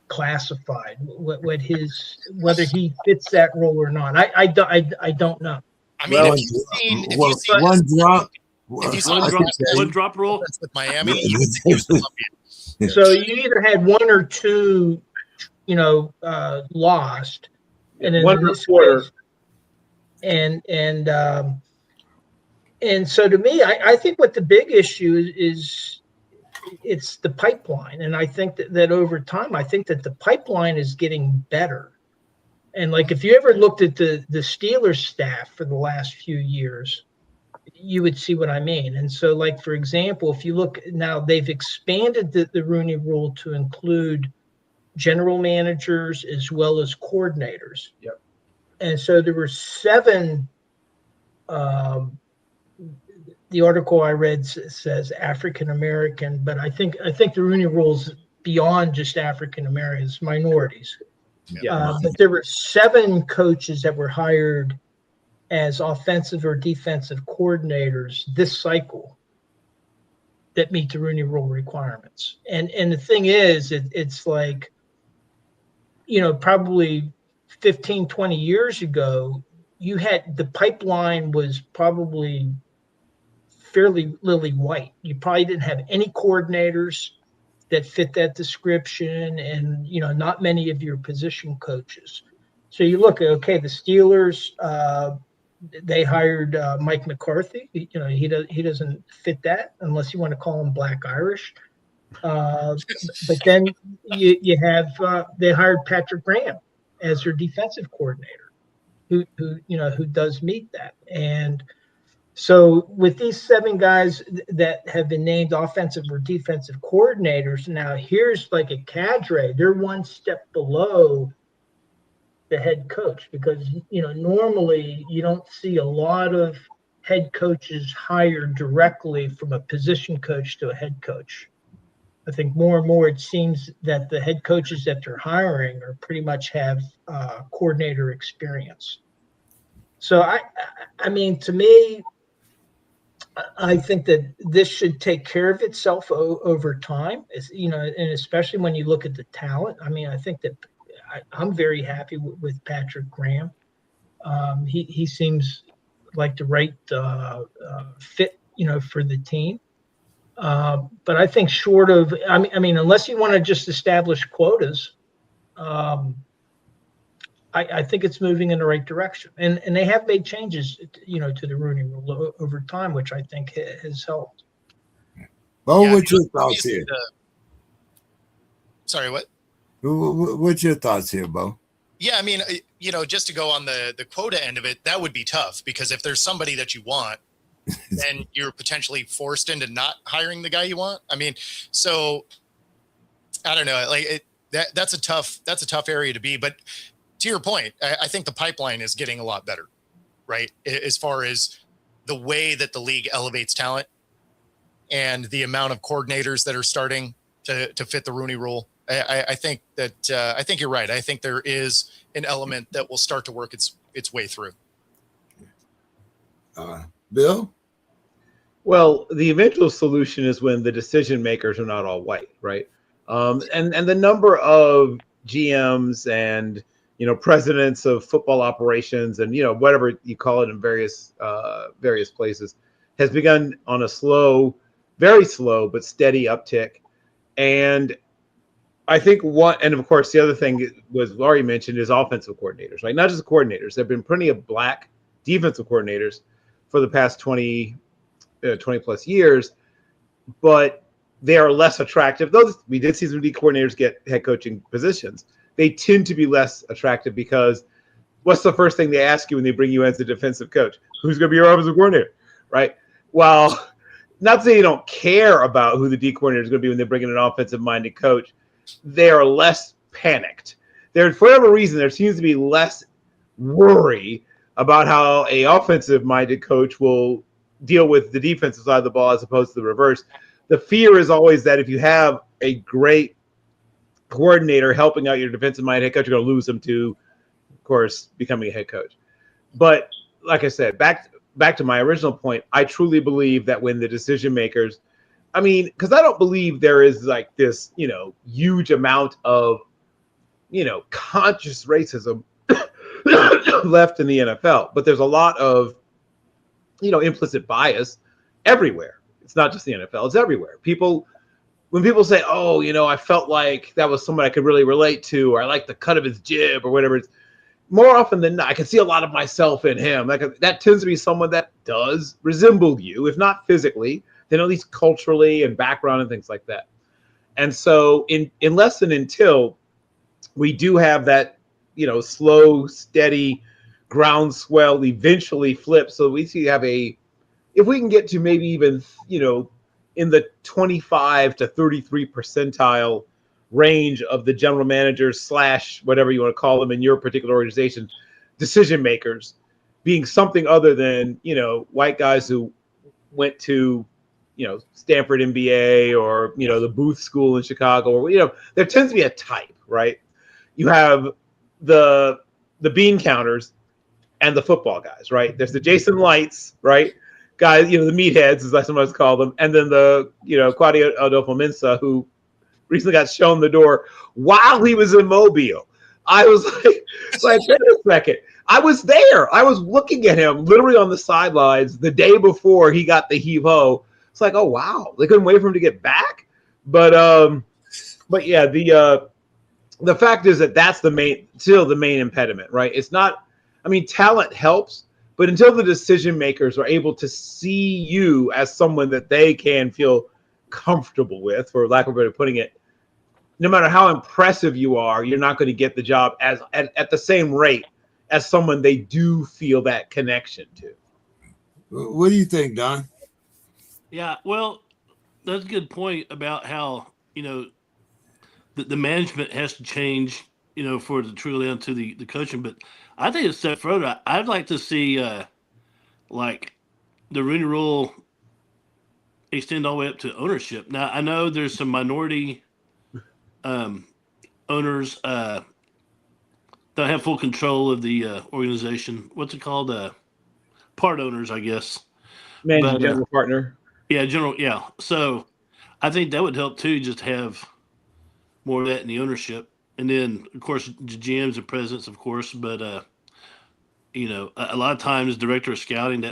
S3: classified, whether he fits that role or not. I don't know.
S4: One drop rule
S2: with Miami.
S3: So you either had 1 or 2, lost. And then
S5: one reporter.
S3: And so to me, I think what the big issue is, it's the pipeline. And I think that over time, I think that the pipeline is getting better. And like, if you ever looked at the Steelers staff for the last few years, you would see what I mean. And so, like, for example, if you look now, they've expanded the Rooney Rule to include general managers as well as coordinators.
S5: Yep.
S3: And so there were 7. The article I read says African American, but I think the Rooney Rule's beyond just African Americans, minorities. But there were 7 coaches that were hired as offensive or defensive coordinators this cycle that meet the Rooney Rule requirements. And the thing is, it's like, probably 15, 20 years ago, you had the pipeline was probably fairly lily white. You probably didn't have any coordinators that fit that description, and not many of your position coaches. So you look at, okay, the Steelers, they hired Mike McCarthy. He doesn't fit that unless you want to call him Black Irish. But then you have they hired Patrick Graham as their defensive coordinator, who does meet that. And so with these 7 guys that have been named offensive or defensive coordinators, now here's like a cadre. They're one step below the head coach, because normally you don't see a lot of head coaches hired directly from a position coach to a head coach. I think more and more it seems that the head coaches that they're hiring are pretty much have coordinator experience. So I mean, to me, I think that this should take care of itself over time. And especially when you look at the talent. I mean, I think that I'm very happy with Patrick Graham. He seems like the right fit, for the team. But I think short of, I mean, unless you want to just establish quotas, I think it's moving in the right direction. And they have made changes, to the Rooney Rule over time, which I think has helped.
S1: Well,
S2: Yeah,
S1: what's your thoughts here?
S2: Sorry, what?
S1: What's your thoughts here, Bo?
S2: Yeah, I mean, just to go on the quota end of it, that would be tough, because if there's somebody that you want, then you're potentially forced into not hiring the guy you want. I mean, so I don't know, like that's a tough area to be. But to your point, I think the pipeline is getting a lot better, right? As far as the way that the league elevates talent and the amount of coordinators that are starting to fit the Rooney Rule. I think that I think you're right. I think there is an element that will start to work its way through.
S1: Bill?
S5: Well, the eventual solution is when the decision makers are not all white, right? And the number of GMs and presidents of football operations and whatever you call it in various places has begun on a very slow but steady uptick. And I think and of course the other thing was already mentioned is offensive coordinators, right? Not just coordinators. There have been plenty of black defensive coordinators for the past 20 plus years, but they are less attractive. Though we did see some D coordinators get head coaching positions, they tend to be less attractive because what's the first thing they ask you when they bring you in as a defensive coach? Who's going to be your offensive coordinator, right? Well, not to say you don't care about who the D coordinator is going to be when they bring in an offensive-minded coach. They are less panicked. For whatever reason, there seems to be less worry about how a offensive-minded coach will deal with the defensive side of the ball as opposed to the reverse. The fear is always that if you have a great coordinator helping out your defensive-minded head coach, you're going to lose them to, of course, becoming a head coach. But like I said, back to my original point, I truly believe that when the decision makers, because I don't believe there is like this, huge amount of, conscious racism left in the NFL, but there's a lot of, implicit bias everywhere. It's not just the NFL, it's everywhere. When people say, oh, I felt like that was someone I could really relate to, or I like the cut of his jib or whatever, it's more often than not, I can see a lot of myself in him. Like that tends to be someone that does resemble you, if not physically, then at least culturally and background and things like that. And so unless and until we do have that, slow, steady groundswell eventually flip. So we see if we can get to maybe even, in the 25 to 33 percentile range of the general managers / whatever you want to call them in your particular organization, decision makers being something other than, white guys who went to, Stanford MBA or, the Booth School in Chicago, or, there tends to be a type, right? You have the bean counters and the football guys, right? There's the Jason Lights, right? Guys, the meatheads, as I sometimes call them. And then the, Claudio Adolfo-Mensa, who recently got shown the door while he was in Mobile. I was like, wait a second. I was there. I was looking at him literally on the sidelines the day before he got the heave-ho. It's like, oh, wow. They couldn't wait for him to get back. But yeah, the fact is that that's still the main impediment, right? It's not, talent helps, but until the decision makers are able to see you as someone that they can feel comfortable with, for lack of a better putting it. No matter how impressive you are, you're not going to get the job at the same rate as someone they do feel that connection to.
S1: What do you think, Don?
S4: Yeah, well, that's a good point about how, the management has to change, for it to trickle down to the coaching. But I think it's step further. I'd like to see, like, the Rooney Rule extend all the way up to ownership. Now, I know there's some minority owners that have full control of the organization. What's it called? Part owners, I guess.
S5: Managing general partner.
S4: Yeah, general. Yeah. So I think that would help too, just have more of that in the ownership. And then, of course, GMs and presidents, of course. But, a lot of times director of scouting,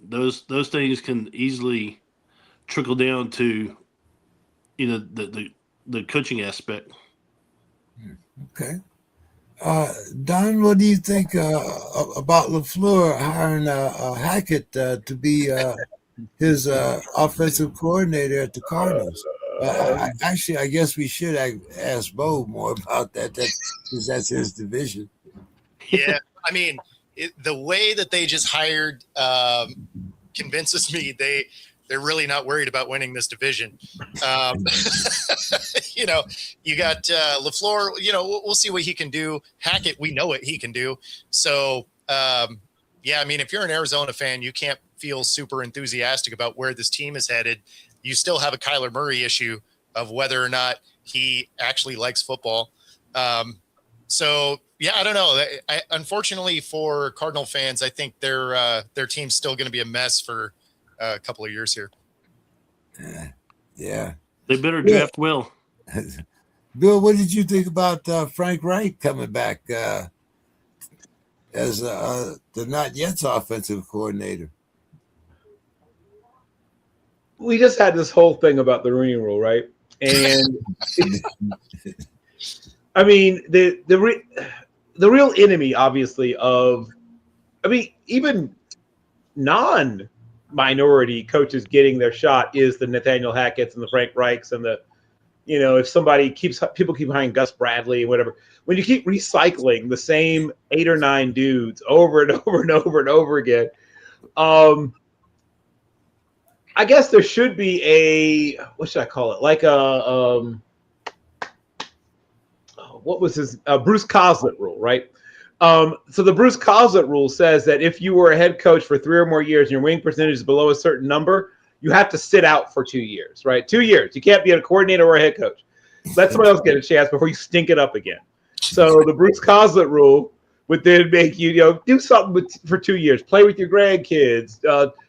S4: those things can easily trickle down to, the coaching aspect.
S1: Okay. Don, what do you think about LaFleur hiring Hackett to be his offensive coordinator at the Cardinals? Actually, I guess we should ask Bo more about that, because that's his division.
S2: Yeah, I mean, the way that they just hired convinces me they're really not worried about winning this division. You got LaFleur, we'll see what he can do. Hackett, we know what he can do. So, I mean, if you're an Arizona fan, you can't feel super enthusiastic about where this team is headed. You still have a Kyler Murray issue of whether or not he actually likes football. I don't know. Unfortunately for Cardinal fans, I think their team's still going to be a mess for a couple of years here.
S1: Yeah.
S4: They better draft well.
S1: Bill, what did you think about Frank Reich coming back as the not yet's offensive coordinator?
S5: We just had this whole thing about the Rooney Rule, right? And I mean, the real enemy, obviously, even non-minority coaches getting their shot is the Nathaniel Hackett's and the Frank Reichs and if people keep hiring Gus Bradley and whatever. When you keep recycling the same 8 or 9 dudes over and over and over and over again, I guess there should be what should I call it? Like what was his Bruce Coslet rule, right? So the Bruce Coslet rule says that if you were a head coach for 3 or more years and your winning percentage is below a certain number, you have to sit out for 2 years, right? 2 years. You can't be a coordinator or a head coach. Let somebody else get a chance before you stink it up again. So the Bruce Coslet rule would then make you, do something for 2 years. Play with your grandkids.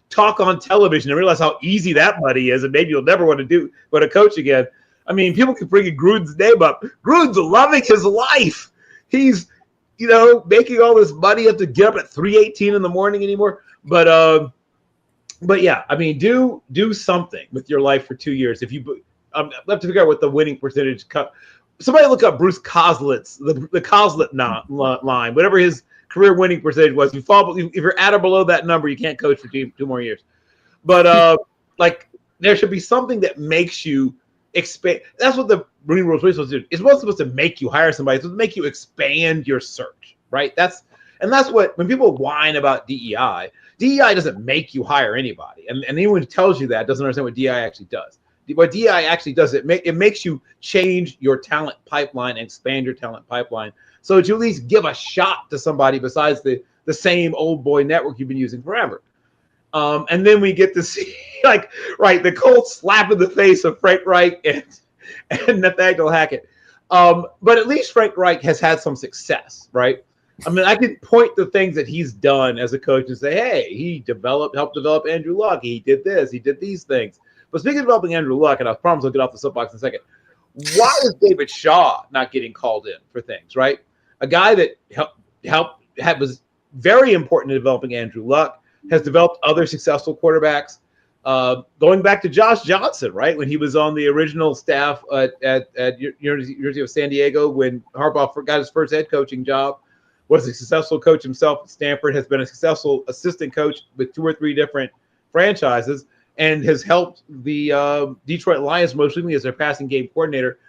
S5: Talk on television and realize how easy that money is, and maybe you'll never want to coach again. I mean, people can bring Gruden's name up. Gruden's loving his life. He's, making all this money. You have to get up at 3:18 in the morning anymore. But yeah, I mean, do something with your life for 2 years. If you have to figure out what the winning percentage. Somebody look up Bruce Coslet's the Coslet line, whatever his career winning percentage was. If you're at or below that number, you can't coach for 2 more years. But there should be something that makes you expand. That's what the Rooney Rule is supposed to do. It's not supposed to make you hire somebody. It's supposed to make you expand your search, right? That's what, when people whine about DEI doesn't make you hire anybody. And anyone who tells you that doesn't understand what DEI actually does. What DEI actually does, it makes you change your talent pipeline and expand your talent pipeline so that you at least give a shot to somebody besides the same old boy network you've been using forever. And then we get to see, the cold slap in the face of Frank Reich and Nathaniel Hackett. But at least Frank Reich has had some success, right? I mean, I can point to things that he's done as a coach and say, hey, he helped develop Andrew Luck. He did this. He did these things. But speaking of developing Andrew Luck, and I promise I'll get off the soapbox in a second, why is David Shaw not getting called in for things, right? A guy that was very important in developing Andrew Luck, has developed other successful quarterbacks. Going back to Josh Johnson, right? When he was on the original staff at University of San Diego, when Harbaugh got his first head coaching job, was a successful coach himself at Stanford, has been a successful assistant coach with 2 or 3 different franchises. and has helped the Detroit Lions most recently as their passing game coordinator.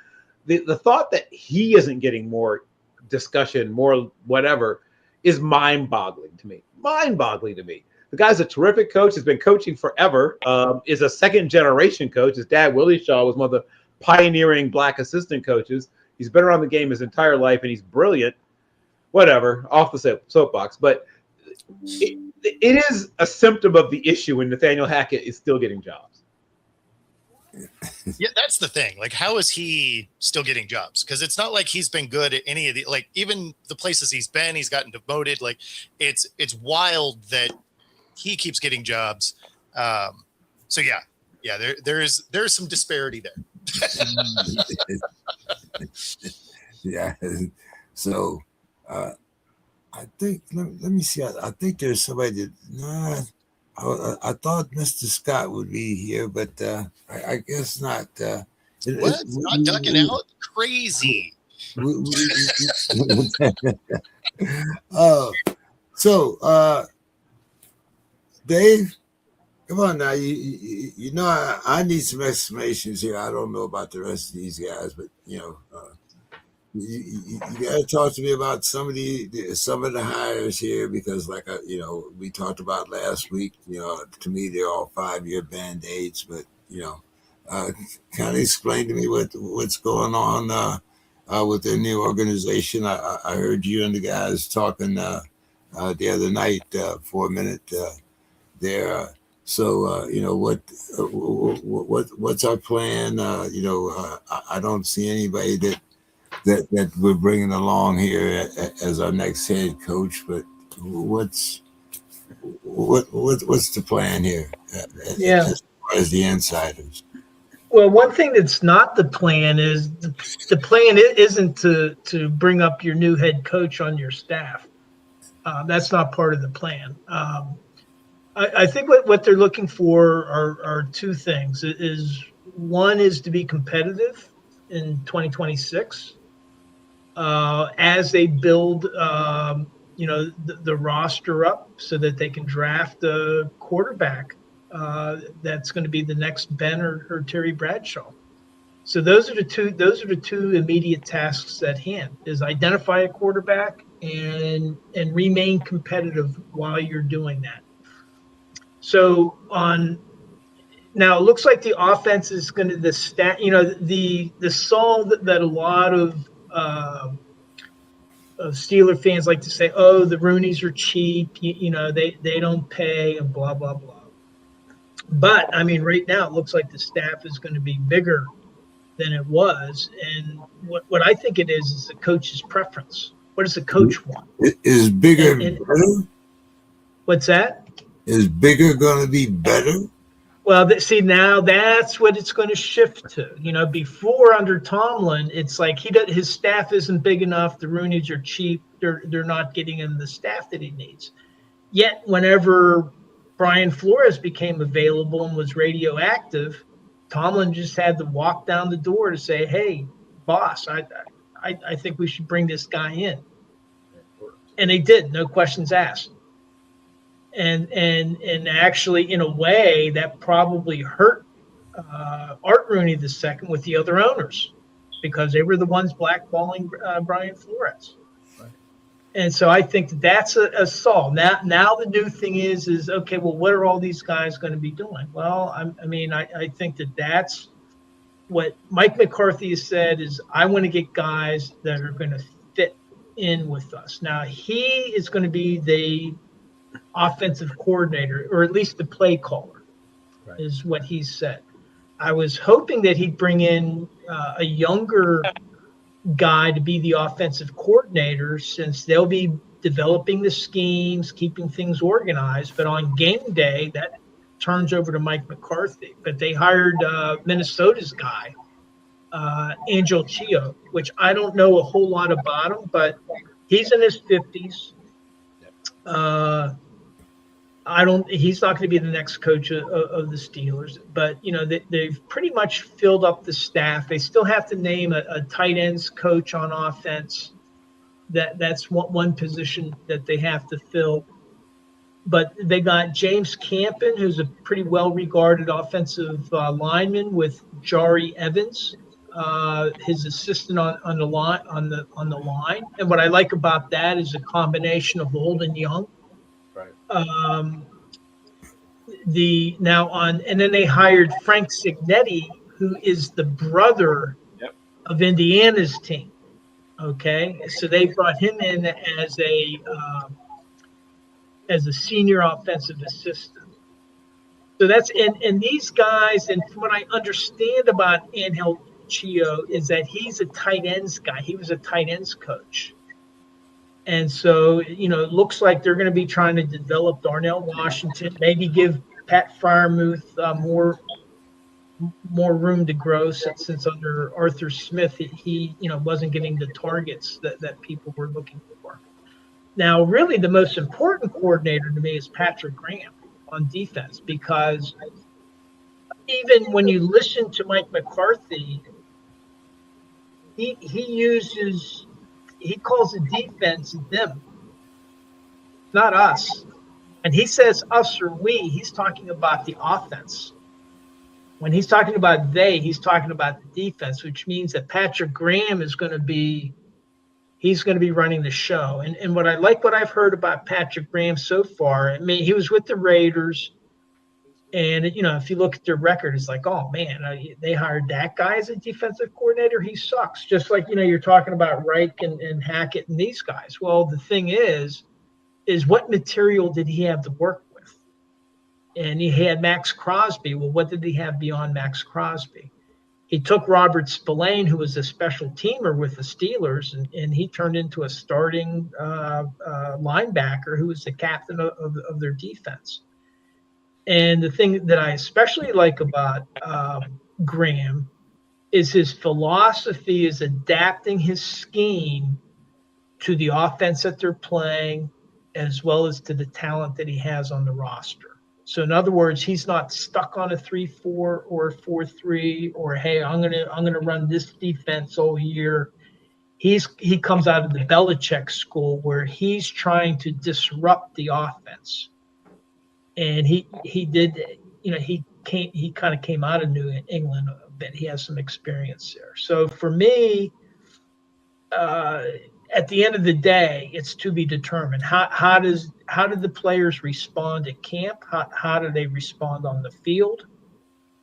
S5: The thought that he isn't getting more discussion, more whatever, is mind-boggling to me. Mind-boggling to me. The guy's a terrific coach. Has been coaching forever. Is a second-generation coach. His dad, Willie Shaw, was one of the pioneering black assistant coaches. He's been around the game his entire life, and he's brilliant. Whatever, off the soapbox. But it is a symptom of the issue when Nathaniel Hackett is still getting jobs.
S2: Yeah, that's the thing. Like, how is he still getting jobs? Because it's not like he's been good at any of the, like, even the places he's been, he's gotten demoted. Like, it's wild that he keeps getting jobs. So yeah, there's some disparity there.
S1: Yeah. So I think let me see. I think there's somebody that I thought Mr. Scott would be here, but I guess not.
S2: What? Not ducking out? Crazy.
S1: So Dave, come on now. You know I need some explanations here. I don't know about the rest of these guys, but you got to talk to me about some of the hires here, because we talked about last week. To me they're all 5-year band-aids, but kind of explain to me what's going on within the organization. I heard you and the guys talking the other night for a minute there. So what's our plan? I don't see anybody that we're bringing along here as our next head coach, but what's the plan here? As far as the insiders.
S3: Well, one thing that's not the plan is the plan isn't to bring up your new head coach on your staff. That's not part of the plan. I think what they're looking for are two things. One is to be competitive in 2026 as they build the roster up so that they can draft a quarterback that's going to be the next Ben or Terry Bradshaw. So those are the two immediate tasks at hand: is identify a quarterback and remain competitive while you're doing that. So now it looks like the offense is going to the song that a lot of Steeler fans like to say, oh, the Rooneys are cheap, they don't pay, and blah blah blah. But I mean, right now it looks like the staff is going to be bigger than it was, and what I think it is the coach's preference. What does the coach want?
S1: Is bigger better?
S3: What's that?
S1: Is bigger going to be better?
S3: Well, now that's what it's going to shift to. Before under Tomlin, it's like his staff isn't big enough. The Rooneys are cheap. They're not getting him the staff that he needs. Yet, whenever Brian Flores became available and was radioactive, Tomlin just had to walk down the door to say, "Hey, boss, I think we should bring this guy in," and they did, no questions asked. And actually, in a way, that probably hurt Art Rooney II with the other owners, because they were the ones blackballing Brian Flores. Right. And so I think that's a solve. Now the new thing is okay, well, what are all these guys going to be doing? Well, I think that's what Mike McCarthy has said is, I want to get guys that are going to fit in with us. Now, he is going to be the offensive coordinator, or at least the play caller, right, is what he said. I was hoping that he'd bring in a younger guy to be the offensive coordinator, since they'll be developing the schemes, keeping things organized. But on game day, that turns over to Mike McCarthy. But they hired Minnesota's guy, Angel Chio, which I don't know a whole lot about him, but he's in his 50s. He's not going to be the next coach of the Steelers, but they've pretty much filled up the staff. They still have to name a tight ends coach on offense. That's one position that they have to fill. but they got James Campen, who's a pretty well-regarded offensive lineman, with Jari Evans, his assistant on the line. And what I like about that is a combination of old and young.
S5: Right.
S3: And then they hired Frank Signetti, who is the brother of Indiana's team. Okay, so they brought him in as a senior offensive assistant. So that's and these guys, and from what I understand about Angel Chio, is that he's a tight ends guy. He was a tight ends coach. And so, it looks like they're going to be trying to develop Darnell Washington, maybe give Pat Fryermuth more room to grow since under Arthur Smith, he wasn't getting the targets that people were looking for. Now, really, the most important coordinator to me is Patrick Graham on defense, because even when you listen to Mike McCarthy, he calls the defense them, not us. And he says us or we, he's talking about the offense. When he's talking about they, he's talking about the defense, which means that Patrick Graham is going to be running the show. And what I've heard about Patrick Graham so far, I mean, he was with the Raiders. And, if you look at their record, it's like, oh, man, they hired that guy as a defensive coordinator. He sucks. Just like, you're talking about Reich and Hackett and these guys. Well, the thing is what material did he have to work with? And he had Max Crosby. Well, what did he have beyond Max Crosby? He took Robert Spillane, who was a special teamer with the Steelers, and he turned into a starting linebacker who was the captain of their defense. And the thing that I especially like about Graham is his philosophy is adapting his scheme to the offense that they're playing, as well as to the talent that he has on the roster. So in other words, he's not stuck on a 3-4 or a 4-3, or hey, I'm gonna run this defense all year. He comes out of the Belichick school where he's trying to disrupt the offense. And he did, he kind of came out of New England a bit. He has some experience there. So for me, at the end of the day, it's to be determined. How did the players respond at camp? How do they respond on the field?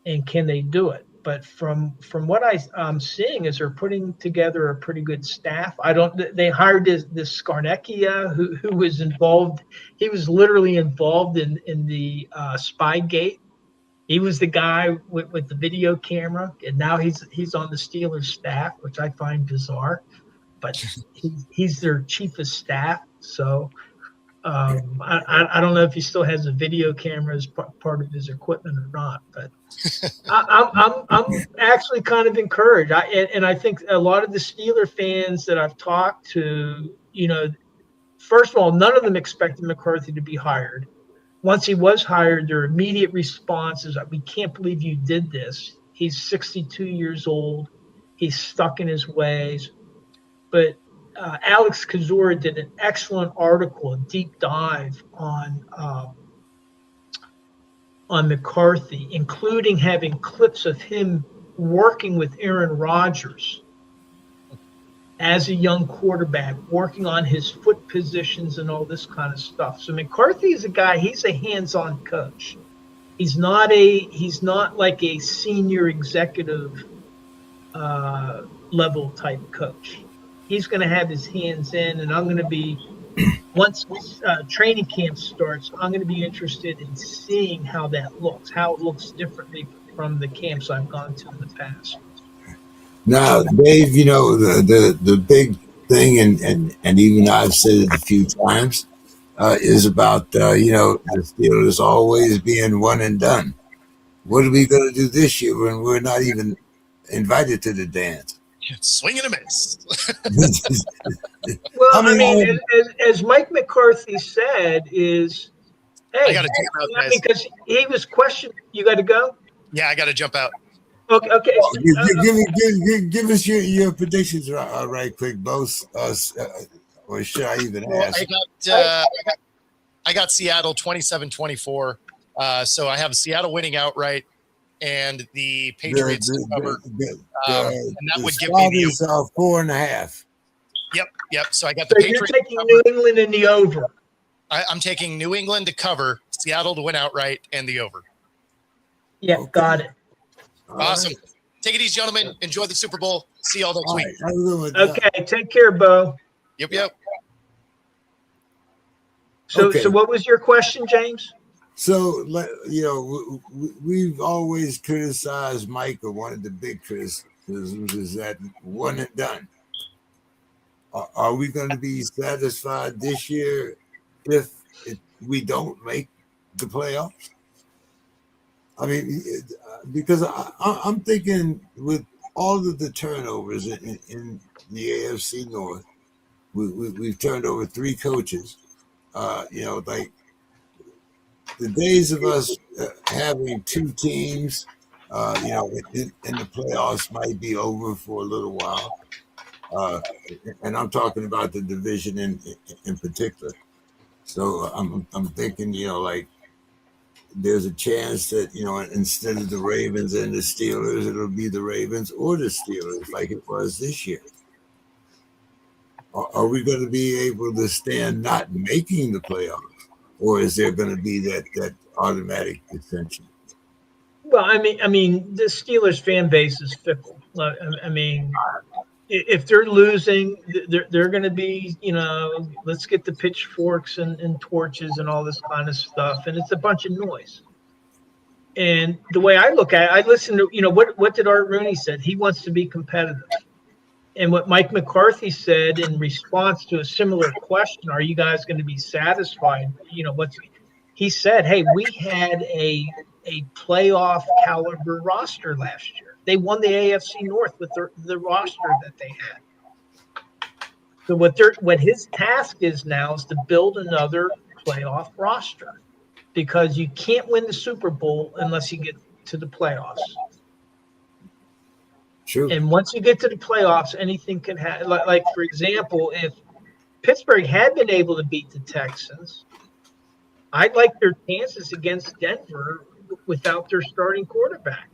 S3: And can they do it? But from what I'm seeing is they're putting together a pretty good staff. They hired this Scarnecchia who was involved. He was literally involved in the Spygate. He was the guy with the video camera, and now he's on the Steelers staff, which I find bizarre. But he's their chief of staff. So I don't know if he still has a video camera as part of his equipment or not. But I'm actually kind of encouraged. And I think a lot of the Steeler fans that I've talked to, first of all, none of them expected McCarthy to be hired. Once he was hired, their immediate response is, we can't believe you did this. He's 62 years old. He's stuck in his ways. But Alex Kozora did an excellent article, a deep dive on McCarthy, including having clips of him working with Aaron Rodgers as a young quarterback, working on his foot positions and all this kind of stuff. So McCarthy is a guy, he's a hands-on coach. He's not like a senior executive level type coach. He's going to have his hands in, and I'm going to be, once training camp starts, I'm going to be interested in seeing how that looks, how it looks differently from the camps I've gone to in the past.
S1: Now, Dave, the big thing, and even I've said it a few times, is about, the Steelers always being one and done. What are we going to do this year when we're not even invited to the dance?
S2: Swing and a miss.
S3: Well, I mean, as Mike McCarthy said, is, hey,
S2: I got to jump out, guys.
S3: because he was questioned. You got to go?
S2: Yeah, I got to jump out.
S3: Okay.
S1: Give us your predictions right quick, both. Or should I even ask?
S2: I got I got Seattle 27-24. So I have Seattle winning outright and the Patriots to cover. And that would give me the
S1: over. 4.5.
S2: Yep. So I got the
S3: So
S2: Patriots.
S3: you're taking New England in the over.
S2: I'm taking New England to cover, Seattle to win outright, and the over.
S3: Yeah,
S1: Okay.
S3: got it.
S2: Awesome.
S1: Right.
S2: Take it easy, gentlemen. Enjoy the Super Bowl. See y'all next week.
S1: Right.
S3: Okay, take care, Bo.
S2: Yep.
S3: So,
S1: Okay.
S3: so what was your question, James?
S1: So, we've always criticized Mike, or one of the big criticisms is that one and done. Are we going to be satisfied this year if we don't make the playoffs? I mean, because I'm thinking with all of the turnovers in the AFC North, we've turned over 3 coaches. Like the days of us having 2 teams, in the playoffs might be over for a little while. And I'm talking about the division in particular. So I'm thinking, like there's a chance that, instead of the Ravens and the Steelers, it'll be the Ravens or the Steelers like it was this year. Are we going to be able to stand not making the playoffs? Or is there going to be that automatic ascension?
S3: Well, I mean, the Steelers fan base is fickle. I mean, if they're losing, they're going to be, let's get the pitchforks and torches and all this kind of stuff, and it's a bunch of noise. And the way I look at it, I listen to, what did Art Rooney said? He wants to be competitive. And what Mike McCarthy said in response to a similar question, are you guys going to be satisfied? He said, hey, we had a playoff caliber roster last year. They won the AFC North with the roster that they had. So what his task is now is to build another playoff roster, because you can't win the Super Bowl unless you get to the playoffs.
S1: True.
S3: And once you get to the playoffs, anything can happen. Like, for example, if Pittsburgh had been able to beat the Texans, I'd like their chances against Denver without their starting quarterback.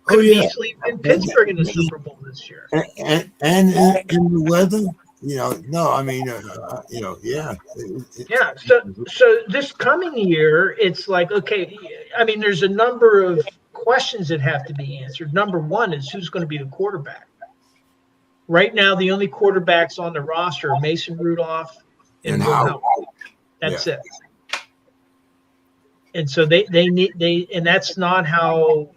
S3: Could have easily been Pittsburgh in the Super Bowl this year.
S1: And in the weather, no, I mean, yeah.
S3: Yeah. So this coming year, it's like, okay, I mean, there's a number of questions that have to be answered. Number one is who's going to be the quarterback. Right now, the only quarterbacks on the roster are Mason Rudolph and Will Howard. That's it. And so they need, and that's not how.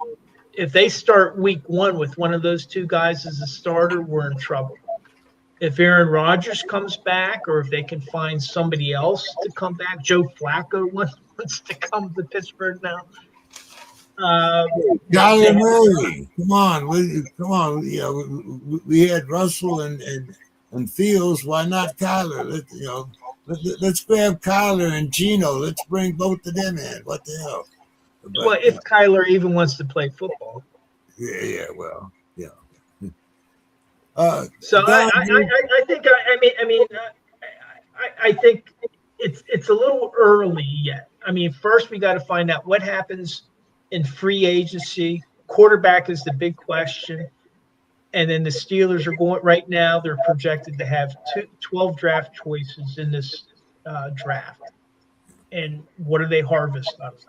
S3: If they start week 1 with one of those 2 guys as a starter, we're in trouble. If Aaron Rodgers comes back, or if they can find somebody else to come back, Joe Flacco wants to come to Pittsburgh now.
S1: Kyler Murray, come on! We had Russell and Fields. Why not Kyler? Let's grab Kyler and Geno. Let's bring both of them in. What the hell?
S3: But, well, if Kyler even wants to play football.
S1: Yeah.
S3: So I think I think it's a little early yet. I mean, first we got to find out what happens in free agency. Quarterback is the big question. And then the Steelers are going right now. They're projected to have 12 draft choices in this draft. And what do they harvest out of that?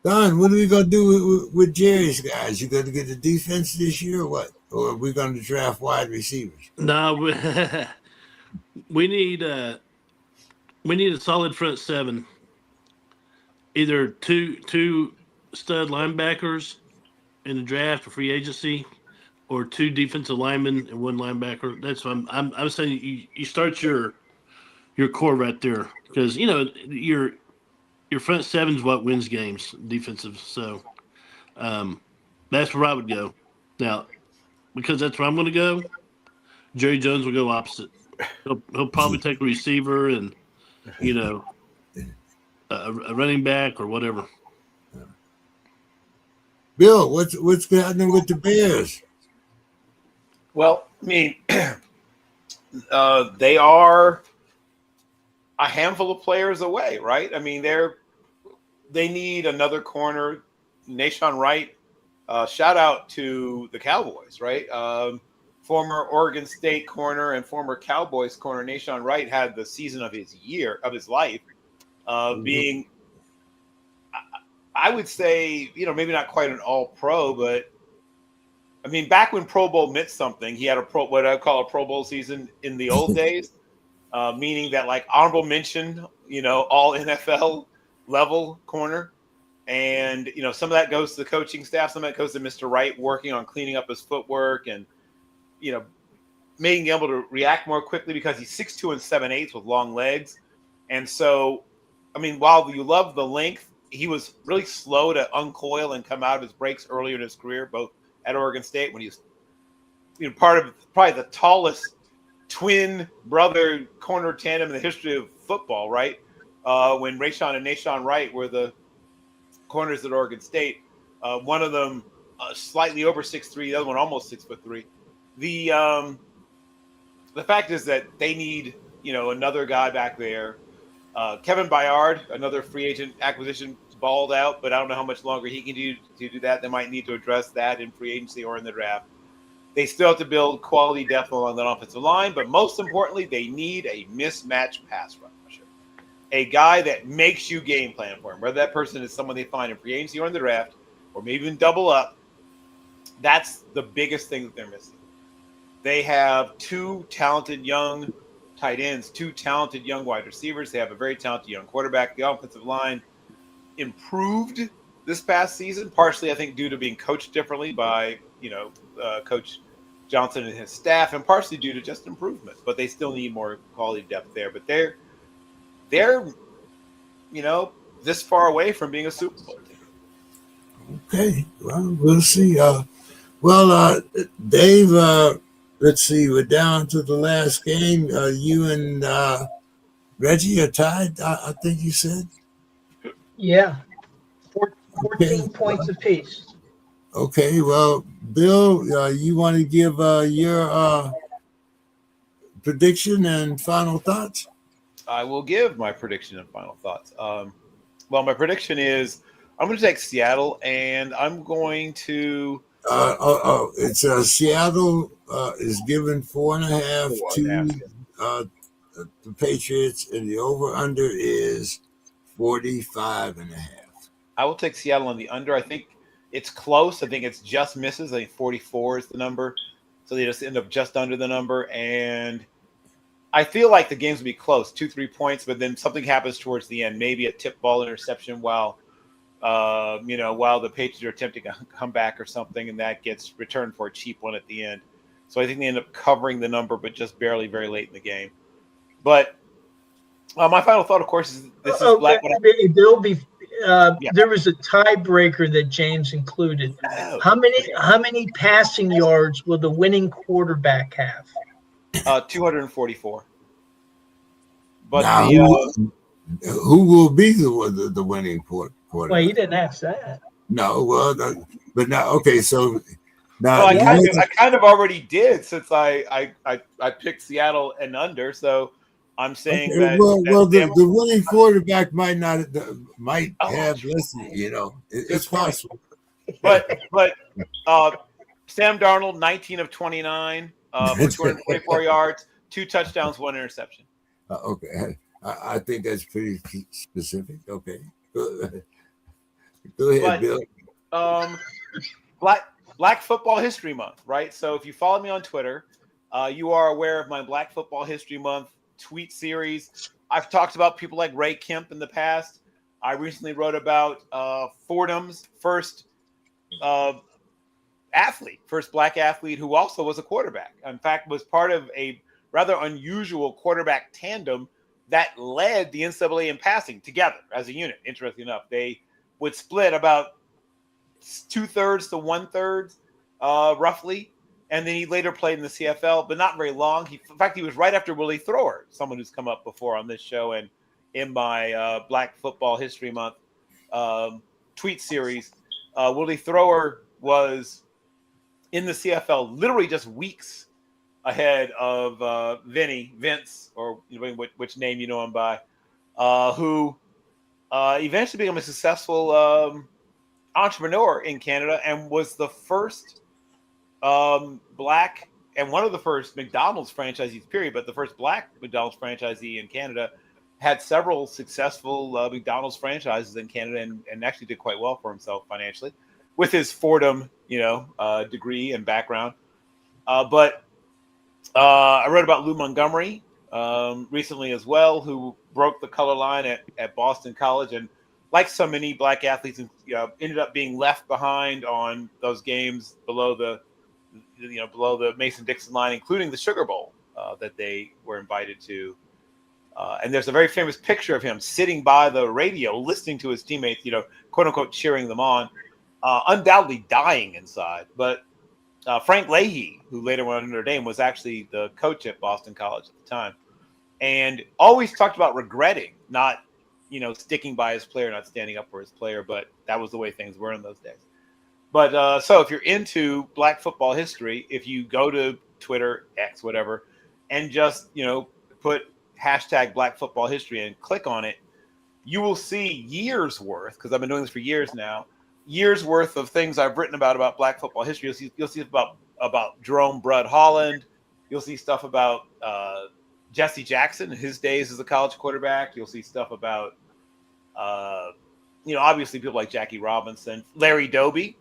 S1: Don, what are we going to do with Jerry's guys? You going to get the defense this year or what? Or are we going to draft wide receivers?
S4: No, we need a solid front 7. Either two stud linebackers in the draft or free agency, or 2 defensive linemen and 1 linebacker. That's what I'm saying. You start your core right there, because your front 7 is what wins games, defensive. So that's where I would go. Now, because that's where I'm going to go, Jerry Jones will go opposite. He'll probably take a receiver and, a running back or whatever.
S1: Bill, what's happening with the Bears?
S6: Well, I mean, they are
S5: a handful of players away, right? I mean, they need another corner. Nahshon Wright, shout out to the Cowboys, right? Former Oregon State corner and former Cowboys corner Nahshon Wright had the season of his life, being, I would say, maybe not quite an all-pro, but I mean, back when Pro Bowl meant something, he had what I call a Pro Bowl season in the old days, meaning that like honorable mention, all NFL level corner. And, some of that goes to the coaching staff. Some of that goes to Mr. Wright working on cleaning up his footwork and, being able to react more quickly because he's 6'2" and 7/8 with long legs. And so, I mean, while you love the length, he was really slow to uncoil and come out of his breaks earlier in his career, both at Oregon State when he was part of probably the tallest twin brother corner tandem in the history of football, right? When Rayshawn and Nahshon Wright were the corners at Oregon State. One of them slightly over 6'3", the other one almost 6'3". The fact is that they need, another guy back there. Kevin Byard, another free agent acquisition, balled out, but I don't know how much longer he can do that. They might need to address that in free agency or in the draft. They still have to build quality depth along that offensive line, but most importantly, they need a mismatched pass rusher. A guy that makes you game plan for him, whether that person is someone they find in free agency or in the draft, or maybe even double up. That's the biggest thing that they're missing. They have two talented young tight ends, two talented young wide receivers. They have a very talented young quarterback. The offensive line improved this past season, partially, I think, due to being coached differently by, Coach Johnson and his staff, and partially due to just improvement. But they still need more quality depth there. But they're this far away from being a Super Bowl team.
S1: Okay, well, we'll see. Dave, let's see, we're down to the last game. You and Reggie are tied, I think you said?
S3: Yeah. 14 points apiece.
S1: Okay, well, Bill, you want to give your prediction and final thoughts?
S5: I will give my prediction and final thoughts. My prediction is I'm going to take Seattle, and I'm going to.
S1: It's Seattle is given 4.5 to the Patriots, and the over/under is 45.5.
S5: I will take Seattle on the under. I think it's close. I think it's just misses. I think 44 is the number, so they just end up just under the number. And I feel like the games will be close, 2-3 points, but then something happens towards the end, maybe a tip ball interception while the Patriots are attempting to come back or something, and that gets returned for a cheap one at the end. So I think they end up covering the number, but just barely, very late in the game. But my final thought, of course, is this is black.
S3: There was a tiebreaker that James included.
S5: Oh.
S3: How many passing yards will the winning quarterback have?
S5: 244. But
S1: now, who will be the winning quarterback?
S3: Well, you didn't ask that.
S1: No, but now, okay, so now
S5: I kind of already did since I picked Seattle and under, so I'm saying that.
S1: The winning quarterback might have less. It's possible.
S5: But Sam Darnold, 19 of 29 for 224 yards, 2 touchdowns, 1 interception.
S1: Okay, I think that's pretty specific. Okay, go ahead, Bill.
S5: Black Football History Month, right? So if you follow me on Twitter, you are aware of my Black Football History Month tweet series. I've talked about people like Ray Kemp in the past. I recently wrote about Fordham's first black athlete who also was a quarterback. In fact, was part of a rather unusual quarterback tandem that led the NCAA in passing together as a unit. Interesting enough, they would split about 2/3 to 1/3, roughly. And then he later played in the CFL, but not very long. In fact, he was right after Willie Thrower, someone who's come up before on this show and in my Black Football History Month tweet series. Willie Thrower was in the CFL literally just weeks ahead of Vince, or which name you know him by, who eventually became a successful entrepreneur in Canada and was the first black and one of the first McDonald's franchisees, period, but the first black McDonald's franchisee in Canada. Had several successful McDonald's franchises in Canada and actually did quite well for himself financially with his Fordham, degree and background. But I read about Lou Montgomery recently as well, who broke the color line at Boston College, and like so many black athletes, ended up being left behind on those games below the Mason-Dixon line, including the Sugar Bowl that they were invited to. And there's a very famous picture of him sitting by the radio, listening to his teammates, quote unquote, cheering them on, undoubtedly dying inside. But Frank Leahy, who later went to Notre Dame, was actually the coach at Boston College at the time, and always talked about regretting not, sticking by his player, not standing up for his player. But that was the way things were in those days. But so if you're into black football history, if you go to Twitter, X, whatever, and just, put hashtag Black Football History and click on it, you will see years worth, because I've been doing this for years now, years worth of things I've written about Black football history. You'll see about Jerome Brud Holland. You'll see stuff about Jesse Jackson, his days as a college quarterback. You'll see stuff about, obviously people like Jackie Robinson, Larry Doby,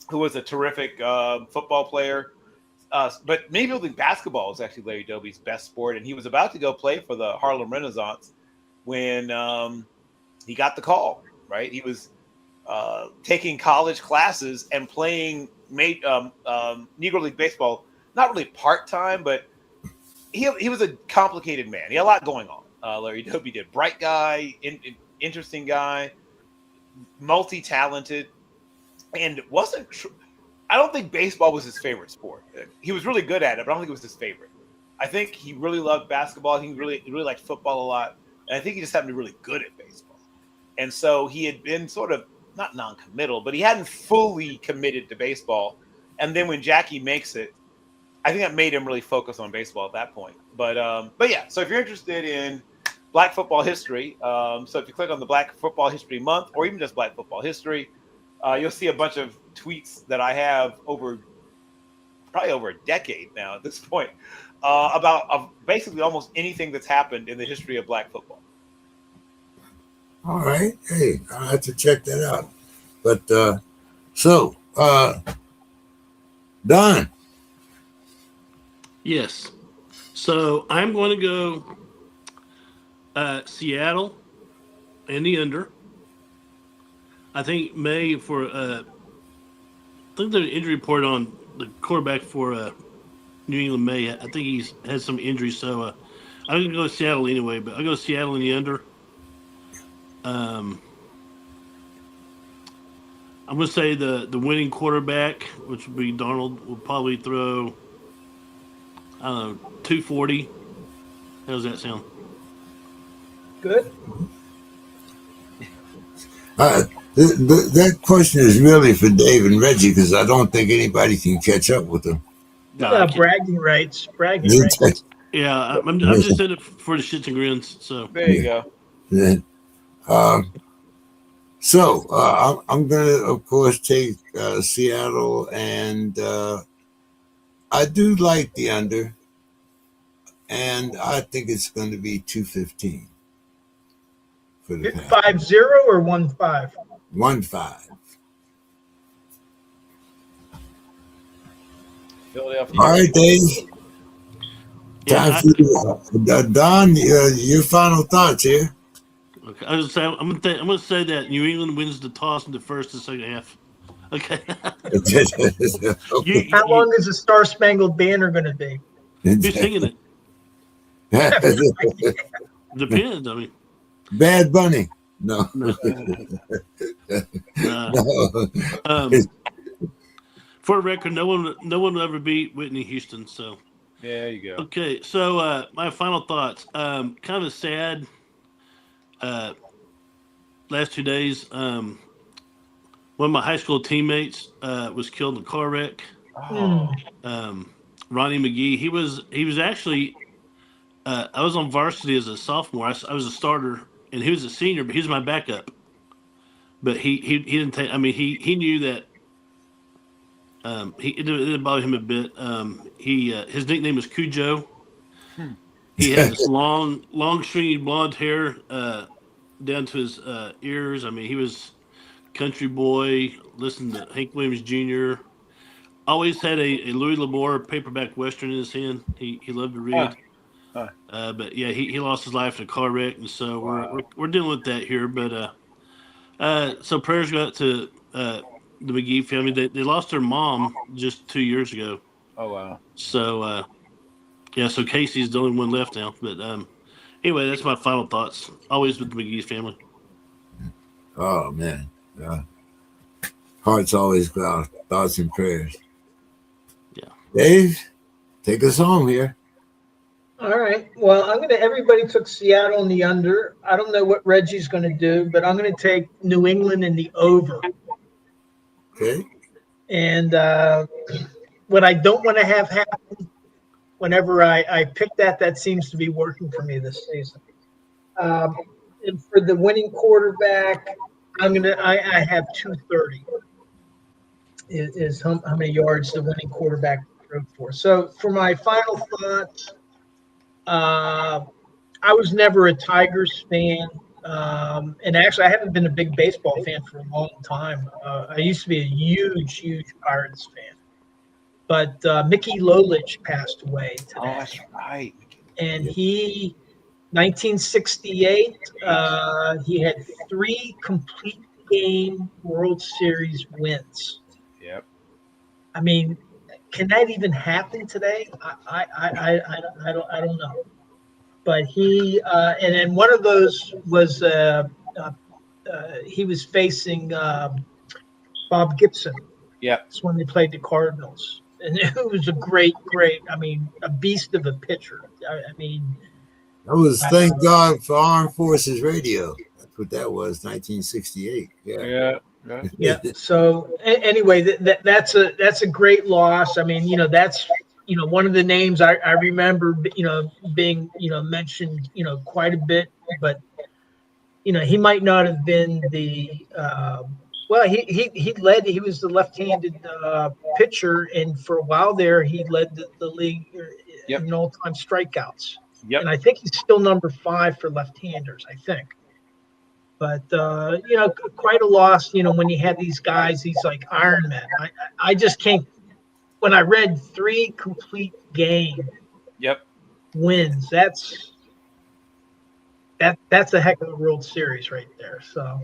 S5: who was a terrific football player. But many people think basketball is actually Larry Doby's best sport, and he was about to go play for the Harlem Renaissance when he got the call. Right, he was taking college classes and playing Negro League baseball, not really part time, but he was a complicated man. He had a lot going on. Larry Doby did. Bright guy, interesting guy, multi-talented, and wasn't. I don't think baseball was his favorite sport. He was really good at it, but I don't think it was his favorite. I think he really loved basketball. He really liked football a lot. And I think he just happened to be really good at baseball. And so he had been sort of not non-committal, but he hadn't fully committed to baseball. And then when Jackie makes it, I think that made him really focus on baseball at that point. But yeah, so if you're interested in Black football history, so if you click on the Black Football History Month or even just Black football history, you'll see a bunch of tweets that I have probably over a decade now at this point about basically almost anything that's happened in the history of Black football.
S1: All right. Hey, I'll have to check that out. But Don.
S4: Yes. So I'm going to go Seattle and the under. I think May for I think the injury report on the quarterback for New England May. I think he's had some injuries, so I'm going to go Seattle anyway. But I'll go Seattle in the under. I'm going to say the winning quarterback, which would be Darnold, will probably throw, I don't know, 240. How does that sound?
S3: Good.
S1: That question is really for Dave and Reggie because I don't think anybody can catch up with them.
S4: No,
S3: bragging rights. Bragging rights.
S4: Yeah, I'm just in it for the shits and grins. So
S5: there you go.
S1: Yeah. I'm going to, of course, take Seattle, and I do like the under, and I think it's going to be 215 for the
S3: 5-0 or 1-5?
S1: 1-5.
S5: Philadelphia.
S1: All right, Dave. Time for you. Don, your final thoughts here.
S4: Okay, I'm gonna say that New England wins the toss in the first and second half. Okay.
S3: How long is the Star Spangled Banner going to be?
S4: Who's singing it? Depends. I mean,
S1: Bad Bunny. No.
S4: No. For the record, no one will ever beat Whitney Houston. So
S5: there you go.
S4: Okay, so my final thoughts. Kind of sad. Last 2 days, one of my high school teammates was killed in a car wreck.
S5: Oh.
S4: Ronnie McGee. He was actually. I was on varsity as a sophomore. I was a starter, and he was a senior, but he was my backup. But he didn't take. I mean, he knew that. It didn't bother him a bit. His nickname was Cujo. He had this long stringy blonde hair down to his ears. I mean, he was country boy. Listened to Hank Williams Jr. Always had a Louis L'Amour paperback western in his hand. He loved to read. But yeah, he lost his life in a car wreck, and so we're dealing with that here. But so prayers go out to the McGee family. They lost their mom just 2 years ago.
S6: Oh wow.
S4: So yeah, so Casey's the only one left now. But anyway, that's my final thoughts. Always with the McGee's family.
S1: Oh man, hearts always go out. Thoughts and prayers.
S4: Yeah,
S1: Dave, take us home here.
S3: All right. Well, everybody took Seattle in the under. I don't know what Reggie's going to do, but I'm going to take New England in the over.
S1: Okay.
S3: And what I don't want to have happen whenever I pick that seems to be working for me this season. And for the winning quarterback, I have 230 is how many yards the winning quarterback threw for. So for my final thoughts, I was never a Tigers fan. And actually, I haven't been a big baseball fan for a long time. I used to be a huge Pirates fan. But Mickey Lolich passed away today.
S6: Oh, that's right.
S3: And 1968, he had 3 complete game World Series wins.
S6: Yep.
S3: I mean, can that even happen today? I don't know. But he and then one of those was he was facing Bob Gibson.
S6: Yep.
S3: That's when they played the Cardinals, and it was a great. I mean, a beast of a pitcher. I mean,
S1: That was thank God for Armed Forces Radio. That's what that was, 1968. Yeah.
S3: Yeah. So anyway, that's a great loss. I mean, that's one of the names I remember, being mentioned, quite a bit. But he might not have been the well. He was the left-handed pitcher, and for a while there, he led the league in all-time strikeouts.
S6: Yep.
S3: And I think he's still number 5 for left-handers, I think. But, quite a loss, when you have these guys, these like Iron Men. I just can't. When I read 3 complete game wins, that's a heck of a World Series right there. So,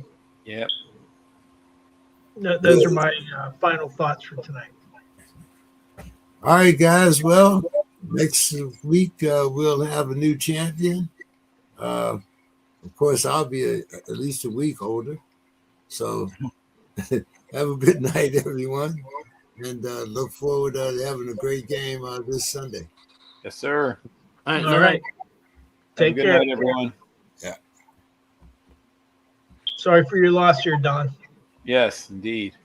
S3: those are my final thoughts for tonight.
S1: All right, guys. Well, next week we'll have a new champion. Of course, I'll be at least a week older. So have a good night, everyone. And look forward to having a great game this Sunday.
S6: Yes, sir.
S3: All right. Take care.
S6: Good night, everyone.
S1: Yeah.
S3: Sorry for your loss here, Don.
S6: Yes, indeed.